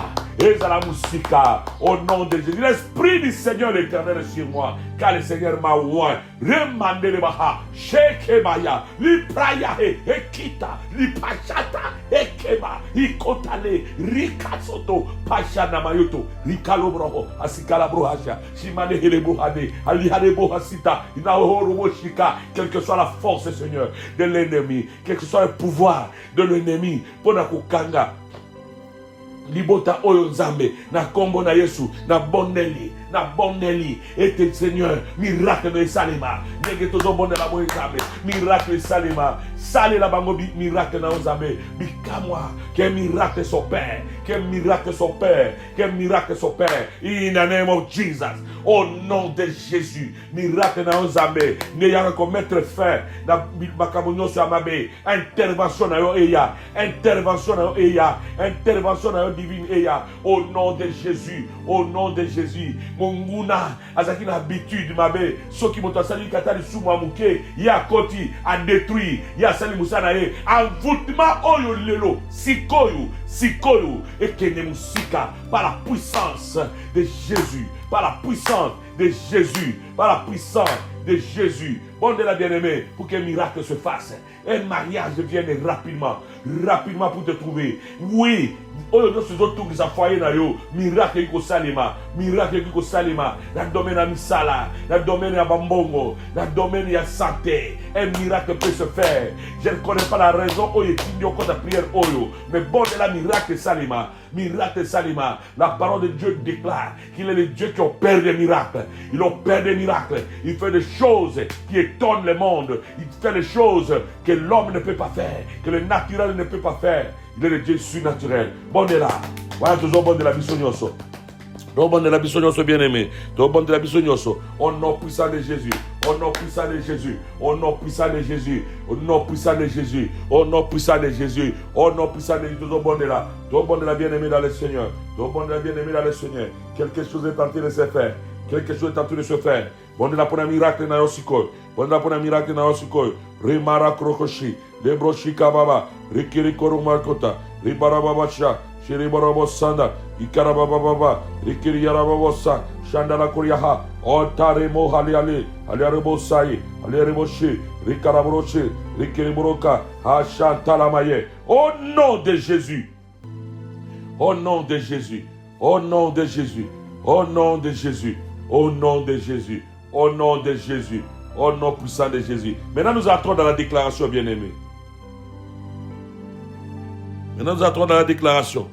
au nom de Jésus. L'Esprit du Seigneur l'Éternel est sur moi, car le Seigneur m'a oint. Remandez les baha, shekemaya, li prayahe, ekita, li pachata, ekema, ikotale, rikatsoto, pachana mayoto, rikalobroho, asikalabrohacha, shimane helebrohane, alihanebohasita, inaoromoshika, quelle que soit la force, Seigneur, de l'ennemi, quel que soit le pouvoir de l'ennemi, pona kukanga. Libota oyo nzambe na kombo na Yesu na bondeli ete Seigneur miracle no esalema ndenge tozobondela bo nzambe miracle esalema salela bango miracle na nzambe bikamwa que miracle s'opère in the name of Jesus, au nom de Jésus. Miracle na nzambe ne ya ko mettre fin na makambo nyonso amabe. Intervention na yo eya, intervention na yo divine eya, au nom de Jésus, au nom de Jésus. Monguna azaki na habitude mabe soki moto asali katali sumu amuke ya koti a détruire ya sali musana e envoûtement oyo lelo sikoyo ekene musika par la puissance de Jésus, par la puissance de Jésus, par la puissance de Jésus. Bon de la bien-aimée, pour qu'un miracle se fasse, un mariage vienne rapidement pour te trouver. Oui, miracle iko salima, la domaine à misala, la domaine à bambongo, la domaine à santé, un miracle peut se faire. Je ne connais pas la raison où il y a ta prière oyo, mais bon de la miracle salima, la parole de Dieu déclare qu'il est le Dieu qui opère des miracles. Il opère des miracles, il fait des choses qui étonnent le monde, il fait des choses que l'homme ne peut pas faire, que le naturel ne peut pas faire. Il est le Dieu surnaturel. Bon de là. Voilà toujours bon de la mission. Au nom de la biso bien-aimé. Au nom de la biso au nom puissant de Jésus. Au nom puissant de Jésus. Au nom puissant de Jésus. Au nom puissant de Jésus. Au nom puissant de Jésus. Au nom puissant de Jésus. Au bon de la bien-aimé dans le Seigneur. Au bon de la bien-aimé dans le Seigneur. Quelque chose est en train de se faire. Quelque chose est en train de se faire. Bon de la pour un miracle dans Yosiko. Bon de la pour un miracle dans Yosiko. Rimara krokoshi. Lebroshi kababa. Rikiri korumarkota. Ribarababasha. Shiribarabosanda. Ikarabababa. Rikiri yarababosa. Shandala kuriyaha. Otaremo haliali. Haliarabosai. Haliareboshi. Rikarabroshi. Rikiri buroka. Hashantalamaye. Au nom de Jésus. Au nom de Jésus. Au nom de Jésus. Au nom de Jésus. Au nom de Jésus. Au nom de Jésus. Au nom puissant de Jésus. Maintenant, nous entrons dans la déclaration, bien-aimés. Maintenant, nous entrons dans la déclaration.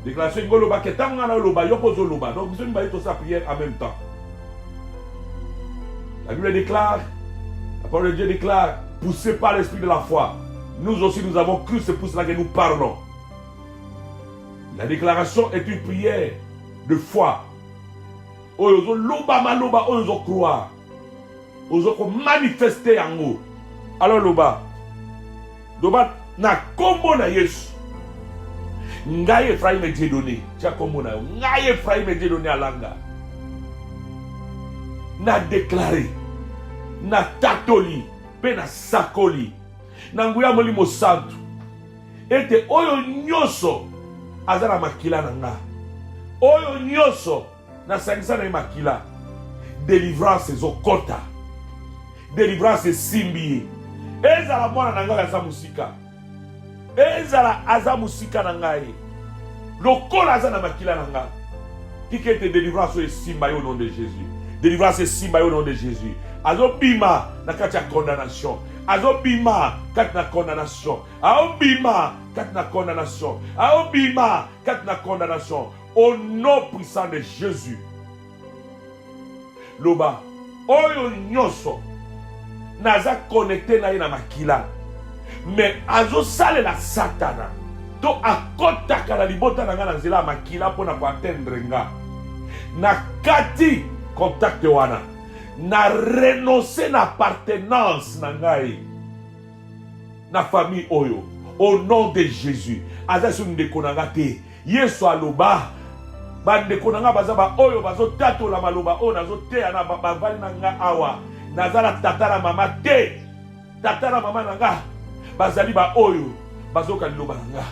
Déclaration, donc, nous allons faire sa prière en même temps. La Bible déclare, la parole de Dieu déclare, poussé par l'esprit de la foi. Nous aussi, nous avons cru, c'est pour cela que nous parlons. La déclaration est une prière de foi. Oyo loba maloba oyo croire. Oyo manifester en haut. Alors loba. Loba na kombo na Yesu. Ngai Ephraim me donné. Tia kombo na. Ngai Ephraim me donné alanga. Na déclaré. Na tatoli. Pe na sakoli. Na nguya molimo santu. Ete oyo nyoso azara makila na nga. Oyo nyoso na sangisa na makila. Délivrance ezokota. Délivrance esimbi. Ezala mwana na nga aza musika. Ezala aza musika na ngai. Lokola aza na makila na nga. Kikete délivrance esimba au nom de Jésus. Délivrance esimba au nom de Jésus. Azobima na kati ya condamnation. Azobima kati na condamnation. Aobima kati na condamnation. Aobima kati na condamnation. Au nom puissant de Jésus. Loba. Oyo nyoso. Naza connecté na ye na makila. Mais azo sale la satana. To akotaka na libota na nga na nzela makila pona ko atteindre nga. Na kati contact wana. Na renoncer na appartenance na ngai. Na famille oyo. Au nom de Jésus. Aza su ndeko na nga te. Yesu aloba. Bandeko na nga bazaba oyo bazo tato la maloba oyo nazo te na bavali na nga awa. Nazala tata na mama te. Tata na mama na nga. Bazali ba oyo. Bazoka liloba na nga.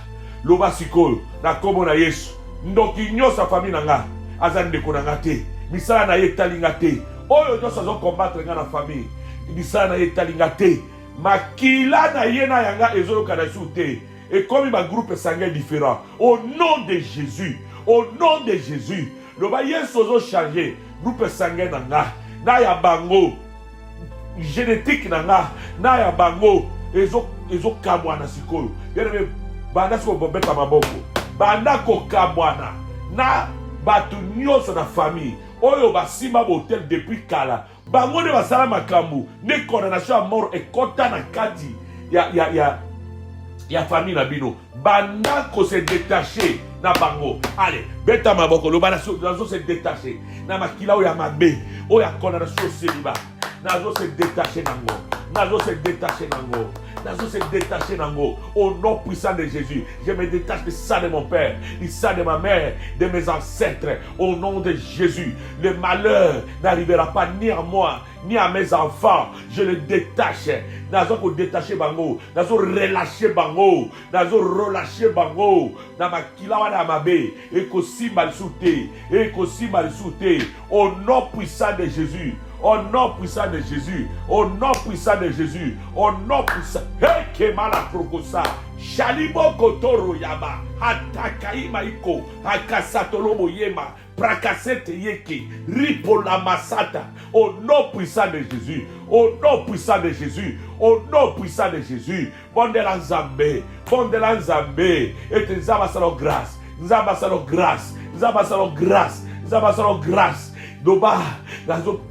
Loba sikoyo. Na komo na Yesu. Ndoki nyosa famille na nga. Aza ndeko na nga te. Misala na ye tali nga te. Oyo nyosa zo combattre nga na famille. Misala na ye tali nga te. Makila na ye na yanga ezo kana su te. Et comme ma groupe sanguin différent. Au nom de Jésus. Au nom de Jésus. Loba Yesu ozo changer. Groupe sanguin na nga. Na ya bango. Génétique na nga. Na ya bango. Ezo kamwana sikoyo. Bien banda siko bobeta maboko. Banda ko kamwana. Na batu nyoso na famille. Oyo basimba botel depuis kala. Bango ne basala makambu. Ne condamnation à mort et kota na kati. Ya famille na bino. Banda ko se détacher na bango. Allez, beta maboko. Lo banda so se détacher. Na makila oya mabe. Oya condamnation seliba. Nazo se détacher nango. Nazo se détacher nango. Nazo se détacher nango. Au nom puissant de Jésus. Je me détache de ça de mon père, de ça de ma mère, de mes ancêtres. Au nom de Jésus. Le malheur n'arrivera pas ni à moi, ni à mes enfants. Je le détache. Nazo ko détacher bango. Nazo relâcher bango. Nazo relâcher bango. Na makila wana mabe. Eko simba soute. Eko simba soute. Au nom puissant de Jésus. Au nom puissant de Jésus. Au nom puissant de Jésus. Au nom puissant. Hey, Kemala Krokosa. Shalibo Kotoro Yaba. Hatakai Maiko. Hakasatolobo Yema. Prakasete Yeke. Ripola Masata. Au nom puissant de Jésus. Au nom puissant de Jésus. Au nom puissant de Jésus. Bondela Nzambe. Bondela Nzambe. Et Nzaba Salo grâce. Nzaba Salo grâce. Nzaba Salo grâce. Nzaba Salo grâce. Doba,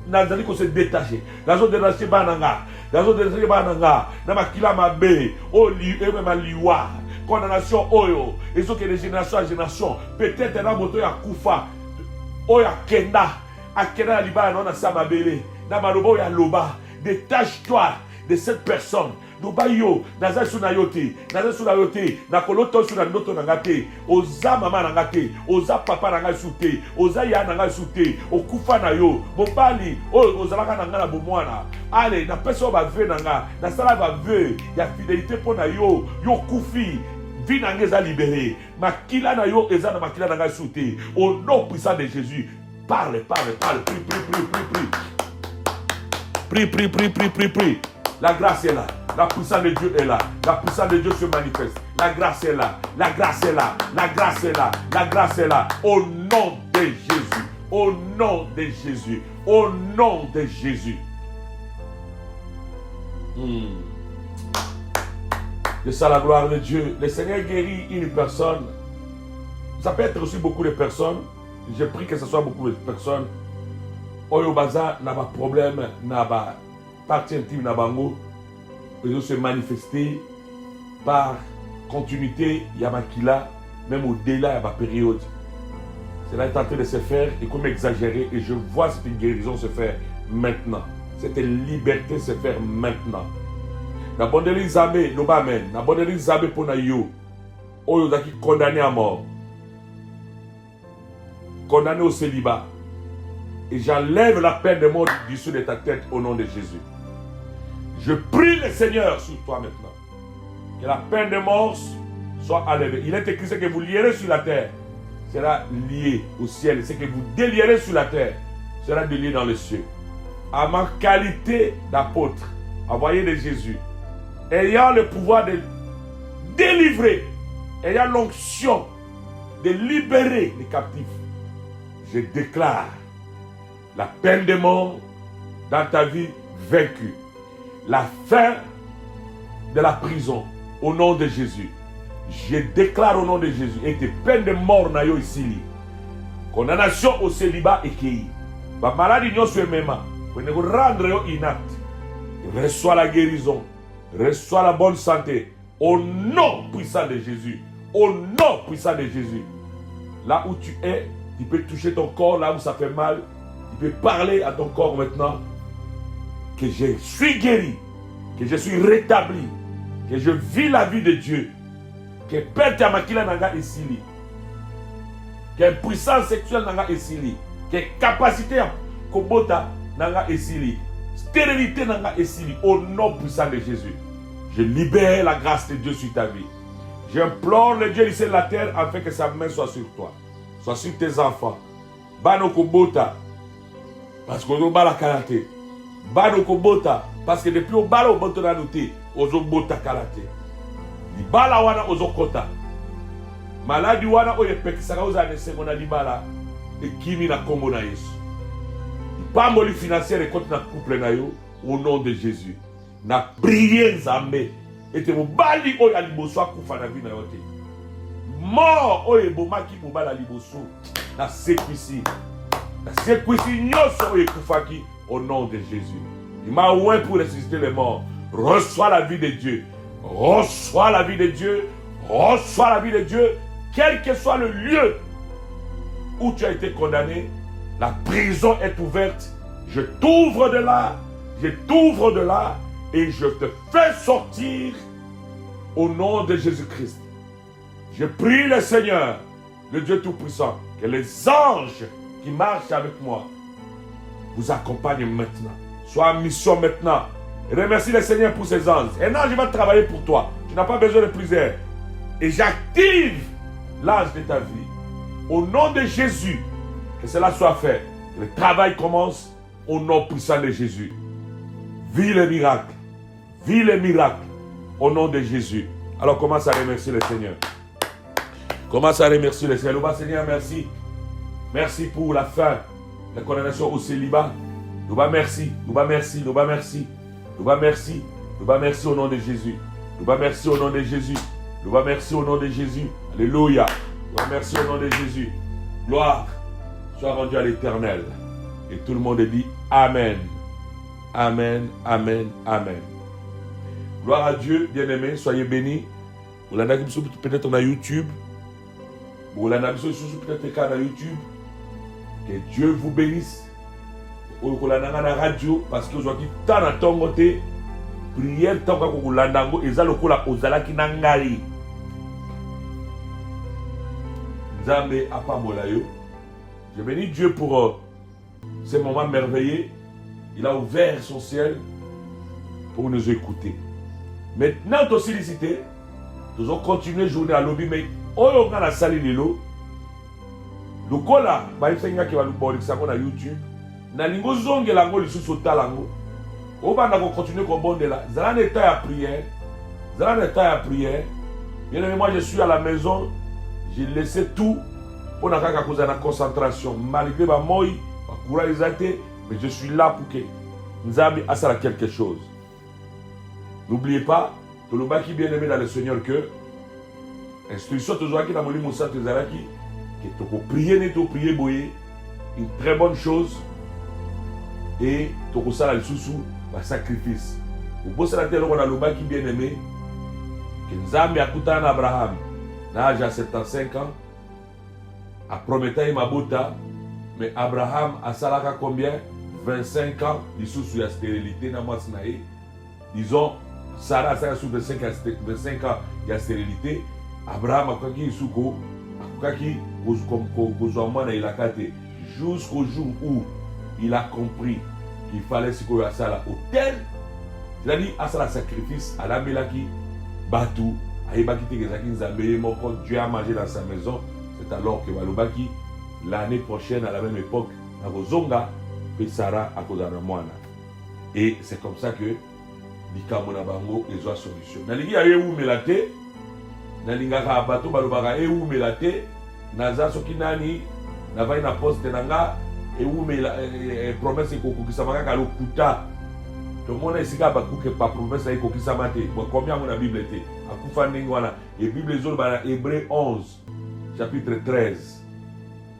nazali ko se détacher. Nazo détacher bananga. Nazo détacher bananga. Na makila mabe. O li eme maliwa. condamnation oyo ezoke de génération à génération peut-être na moto ya kufa oyo akenda na libala non na samabele na maloba ya loba détache-toi de cette personne. Loba yo naza su na yote na koloto su na ndoto na ngate oza mama na ngate oza papa na ngai sute oza ya na ngai sute okufa na yo mobali oyo ozalaka na nga na bomwana ale na peso ba ve na nga na sala ba ve ya fidélité pour na yo yo kufi vie na nga eza libéré makila na yo eza na makila na ngai sute au nom puissant de Jésus parle prie. La grâce est là. La puissance de Dieu est là. La puissance de Dieu se manifeste. La grâce est là. La grâce est là. La grâce est là. La grâce est là. Au nom de Jésus. Au nom de Jésus. Au nom de Jésus. C'est ça la gloire de Dieu. Le Seigneur guérit une personne. Ça peut être aussi beaucoup de personnes. J'ai pris que ce soit beaucoup de personnes. Oyo baza n'a pas problème, n'a pas partie intime n'a bango. Ils se manifester par continuité yamakila, même au-delà de la période. Cela est en train de se faire et comme exagéré et je vois cette guérison se faire maintenant. Cette liberté se faire maintenant. N'abandonnez jamais, n'obamène, n'abandonnez jamais pour na yo. Oyo zaki condamné à mort. Condamné au célibat. Et j'enlève la peine de mort du-dessous de ta tête au nom de Jésus. Je prie le Seigneur sur toi maintenant. Que la peine de mort soit enlevée. Il est écrit ce que vous lierez sur la terre sera lié au ciel. Ce que vous délierez sur la terre sera délié dans les cieux. À ma qualité d'apôtre, envoyé de Jésus, ayant le pouvoir de délivrer, ayant l'onction de libérer les captifs, je déclare la peine de mort dans ta vie vaincue. La fin de la prison au nom de Jésus. Je déclare au nom de Jésus et tes peines de mort na yo ici. Condamnation au célibat et qui. Ma maladie n'y a même pas. Pour ne rendre yo inapte. Reçois la guérison. Reçois la bonne santé. Au nom puissant de Jésus. Au nom puissant de Jésus. Là où tu es, tu peux toucher ton corps là où ça fait mal. Tu peux parler à ton corps maintenant que je suis guéri, que je suis rétabli, que je vis la vie de Dieu, que Père Tamakila Nanga est sili, que puissance sexuelle Nanga est sili, que capacité à Kobota Nanga est sili, stérilité Nanga est sili, au nom puissant de Jésus. Je libère la grâce de Dieu sur ta vie. J'implore le Dieu du ciel et de la terre afin que sa main soit sur toi, soit sur tes enfants. Bano Kobota. Parce qu'on a la karaté. Bano kobota. Parce que depuis au bala au boto na noté, ozo bota karaté. Di bala wana ozo kota. Maladi wana oye pekisaka oza nesengo na libala. E kimi na kombo na Yesu. Di pamboli financière et compte na couple na yo. Au nom de Jésus. Na prier Nzambe. Et te mobali oye aliboso akufa na vie na yote. Mort oye bomaki mobala liboso. Na sekwisi. Au nom de Jésus. Il m'a oint pour ressusciter les morts. Reçois la vie de Dieu. Reçois la vie de Dieu. Reçois la vie de Dieu. Quel que soit le lieu où tu as été condamné, la prison est ouverte. Je t'ouvre de là. Je t'ouvre de là. Et je te fais sortir au nom de Jésus-Christ. Je prie le Seigneur, le Dieu Tout-Puissant, que les anges qui marche avec moi vous accompagne maintenant. Sois en mission maintenant. Remercie le Seigneur pour ses anges. Un ange va travailler pour toi. Tu n'as pas besoin de plusieurs. Et j'active l'ange de ta vie. Au nom de Jésus, que cela soit fait. Que le travail commence au nom puissant de Jésus. Vis le miracle. Vis le miracle. Au nom de Jésus. Alors commence à remercier le Seigneur. Commence à remercier le Seigneur. Oh, Seigneur, merci. Merci pour la fin, la condamnation au célibat. Nous va merci, nous va merci, nous va merci, nous va merci, nous va merci au nom de Jésus. Nous va merci au nom de Jésus. Nous va merci au nom de Jésus. Alléluia. Nous va merci au nom de Jésus. Gloire soit rendue à l'Éternel. Et tout le monde dit Amen. Amen, Amen, Amen. Gloire à Dieu, bien-aimés, soyez bénis. peut-être na YouTube. Peut-être na YouTube. Que Dieu vous bénisse. Na radio parce que aujourd'hui tant na tongote prière tant ka kolandango eza lokola ozalaki na ngai. Nzambe apambola yo. Je bénis Dieu pour ces moments merveilleux. Il a ouvert son ciel pour nous écouter. Maintenant, tu as sollicité. Nous allons continuer journée à lobby, mais on a la salle de l'eau. Le cola, il qui va nous border ça na YouTube. Na lingo zonge lango li sous talango. On va continuer comme bon de là. Zala l'état à prière. Zala l'état à prière. Bien aimé, moi je suis à la maison. J'ai laissé tout pour na kaka cause na concentration. Malgré ma moi, ma courage mais je suis là pour que Nzambi asala quelque chose. N'oubliez pas, tout le baki bien aimé dans le Seigneur que instruction toujours qui dans mon livre Moussa Tezaraki que tu peux prier ne tu prier boyer une très bonne chose et tu peux ça la sous un sacrifice. Au bout de la terre on a le baki bien aimé que Nzambi a coûté à Abraham l'âge à 75 ans a prometté Mabota mais Abraham a salaka combien 25 ans il sous la stérilité na masnaï disons Sarah a sous 25 ans il y a stérilité Abraham a quoi qui suko a quoi qui jusqu'au jour où il a compris qu'il fallait ce qu'il y a ça là au tel il a dit à ça la sacrifice à la melaki Batou a ébaki Kezaki Nzambe moko Dieu a mangé dans sa maison c'est alors que Walobaki l'année prochaine à la même époque à Rozonga et Sarah à Kozanamoana et c'est comme ça que Likamona Bango et Zoa solution nalingi aye ou melate nalingaka bato balobaka e ou melate naza soki nani navai na poste nanga e ou mela promesse kokokisama kaka lokuta tomona esika bakuke pa promesse ekokisama te combien mon Bible te akufa ndenge wana et Bible ezolo ba Hébreux 11 chapitre 13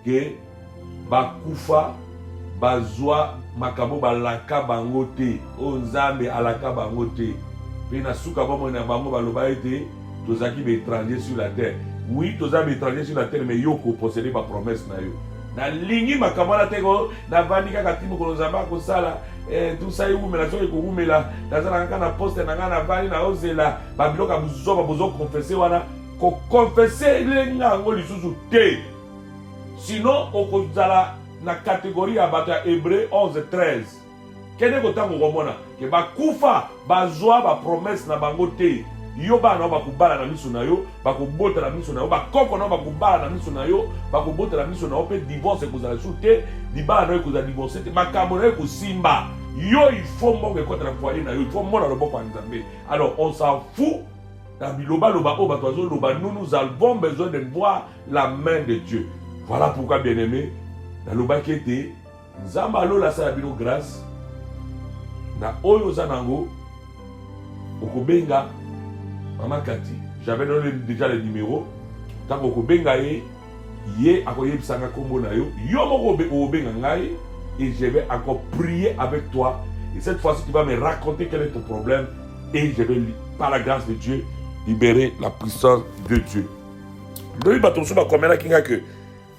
que bakufa bazwa makabo balaka bango te o Nzambe alaka bango te pe na suka bomo na bango baloba ete tozaki be étranger sur la terre oui tozaki be étranger sur la terre mais yo ko posséder ba promesse na yo na lingi makabo na teko na vandika katimo ko Nzamba ko sala tout ça y umela so ko umela nazala kaka na poste na ngana vani na ozela babiloka buzoba bozo confesser wana ko confesser lenga ngo lisusu te sinon okozala na catégorie à battre Hébreux 11-13. Quel est le temps où on a que bakufa bazwa ba promesse na bango te yo ba na ba kubala na miso na yo ba kubota na miso na yo ba koko na ba kubala na miso na yo ba kubota na miso na yo pe divorce ko za soute di ba na ko za divorcer te makambo na ko simba yo il faut mo ke contre foyer na yo il faut mo na lobo kwa Nzambe alors on s'en fout na biloba loba o ba tozo loba nous avons besoin de voir la main de Dieu. Voilà pourquoi bien aimé na lobaki ete Nzambe alola asala bino grâce na oyo oza nango okobenga Mama Kati j'avais donné déjà le numéro ntango okobenga ye akoyebisanga kombo na yo yo moko obenga ngai et je vais encore prier avec toi et cette fois-ci tu vas me raconter quel est ton problème et je vais par la grâce de Dieu libérer la puissance de Dieu. Ndoyi bato so ba komela kinga que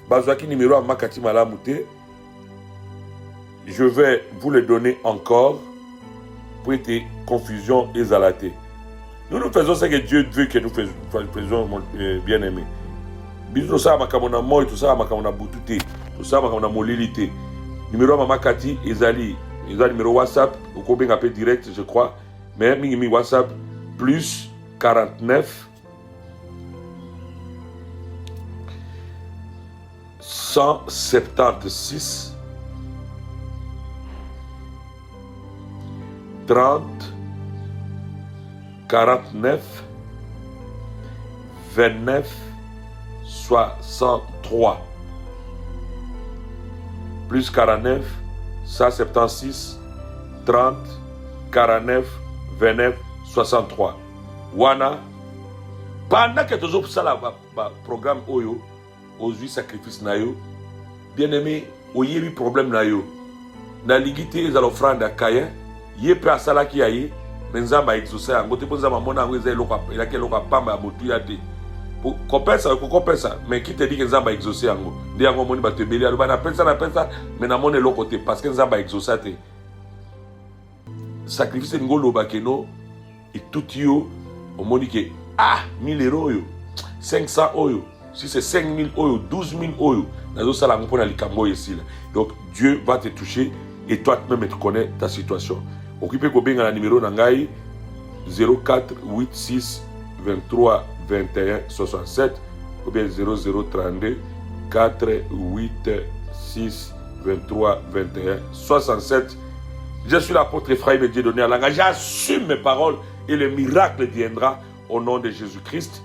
Bazwaki numéro à Makati Malamute. Je vais vous le donner encore pour être confusion et zalaté. Nous faisons ce que Dieu veut que nous faisons, bien aimé. Tout ça, makamona moi, tout ça, makamona boutouté, tout ça, makamona molilité. Numéro à Makati, Ezali numéro WhatsApp, au Kobeng appel direct, je crois, mais mi WhatsApp plus 49 176 30 49 29 63 plus 49 176 30 49 29 63 wana pendant que tu as ça programme oyo aux sacrifices na yo bien aimé oyebi problème na yo na ligité les offrandes à Caïn yé pe asala ki aye mais nzamba exaucé yango te, pour nzamba mona yango eza eloko pamba ya motu ya te. Kopesa, mais qui te dit que nzamba exaucé yango? Ndi yango moni bato ebeli aloba na pensa, mais na mona eloko te, parce que nzamba exaucé te. Sacrifice ngolo bakeno et tout yo omoni ke 1000 euros oyo, 500 oyo, si c'est 5000 oyo, 12000 oyo, nazo sala ngo pona likambo esila. Donc Dieu va te toucher et toi-même tu connais ta situation. Occupé ko benga na numéro na ngai 04 86 23 21 67 ou bien 0032 486 23 21 67. Je suis l'apôtre Ephraim de Dieudonné Alanga. J'assume mes paroles et le miracle viendra au nom de Jésus-Christ.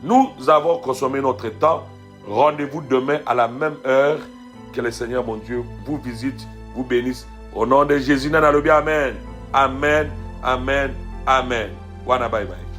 Nous avons consommé notre temps. Rendez-vous demain à la même heure. Que le Seigneur, mon Dieu, vous visite, vous bénisse. Au nom de Jésus, Amen. Amen. Amen. Amen. Wana bye bye.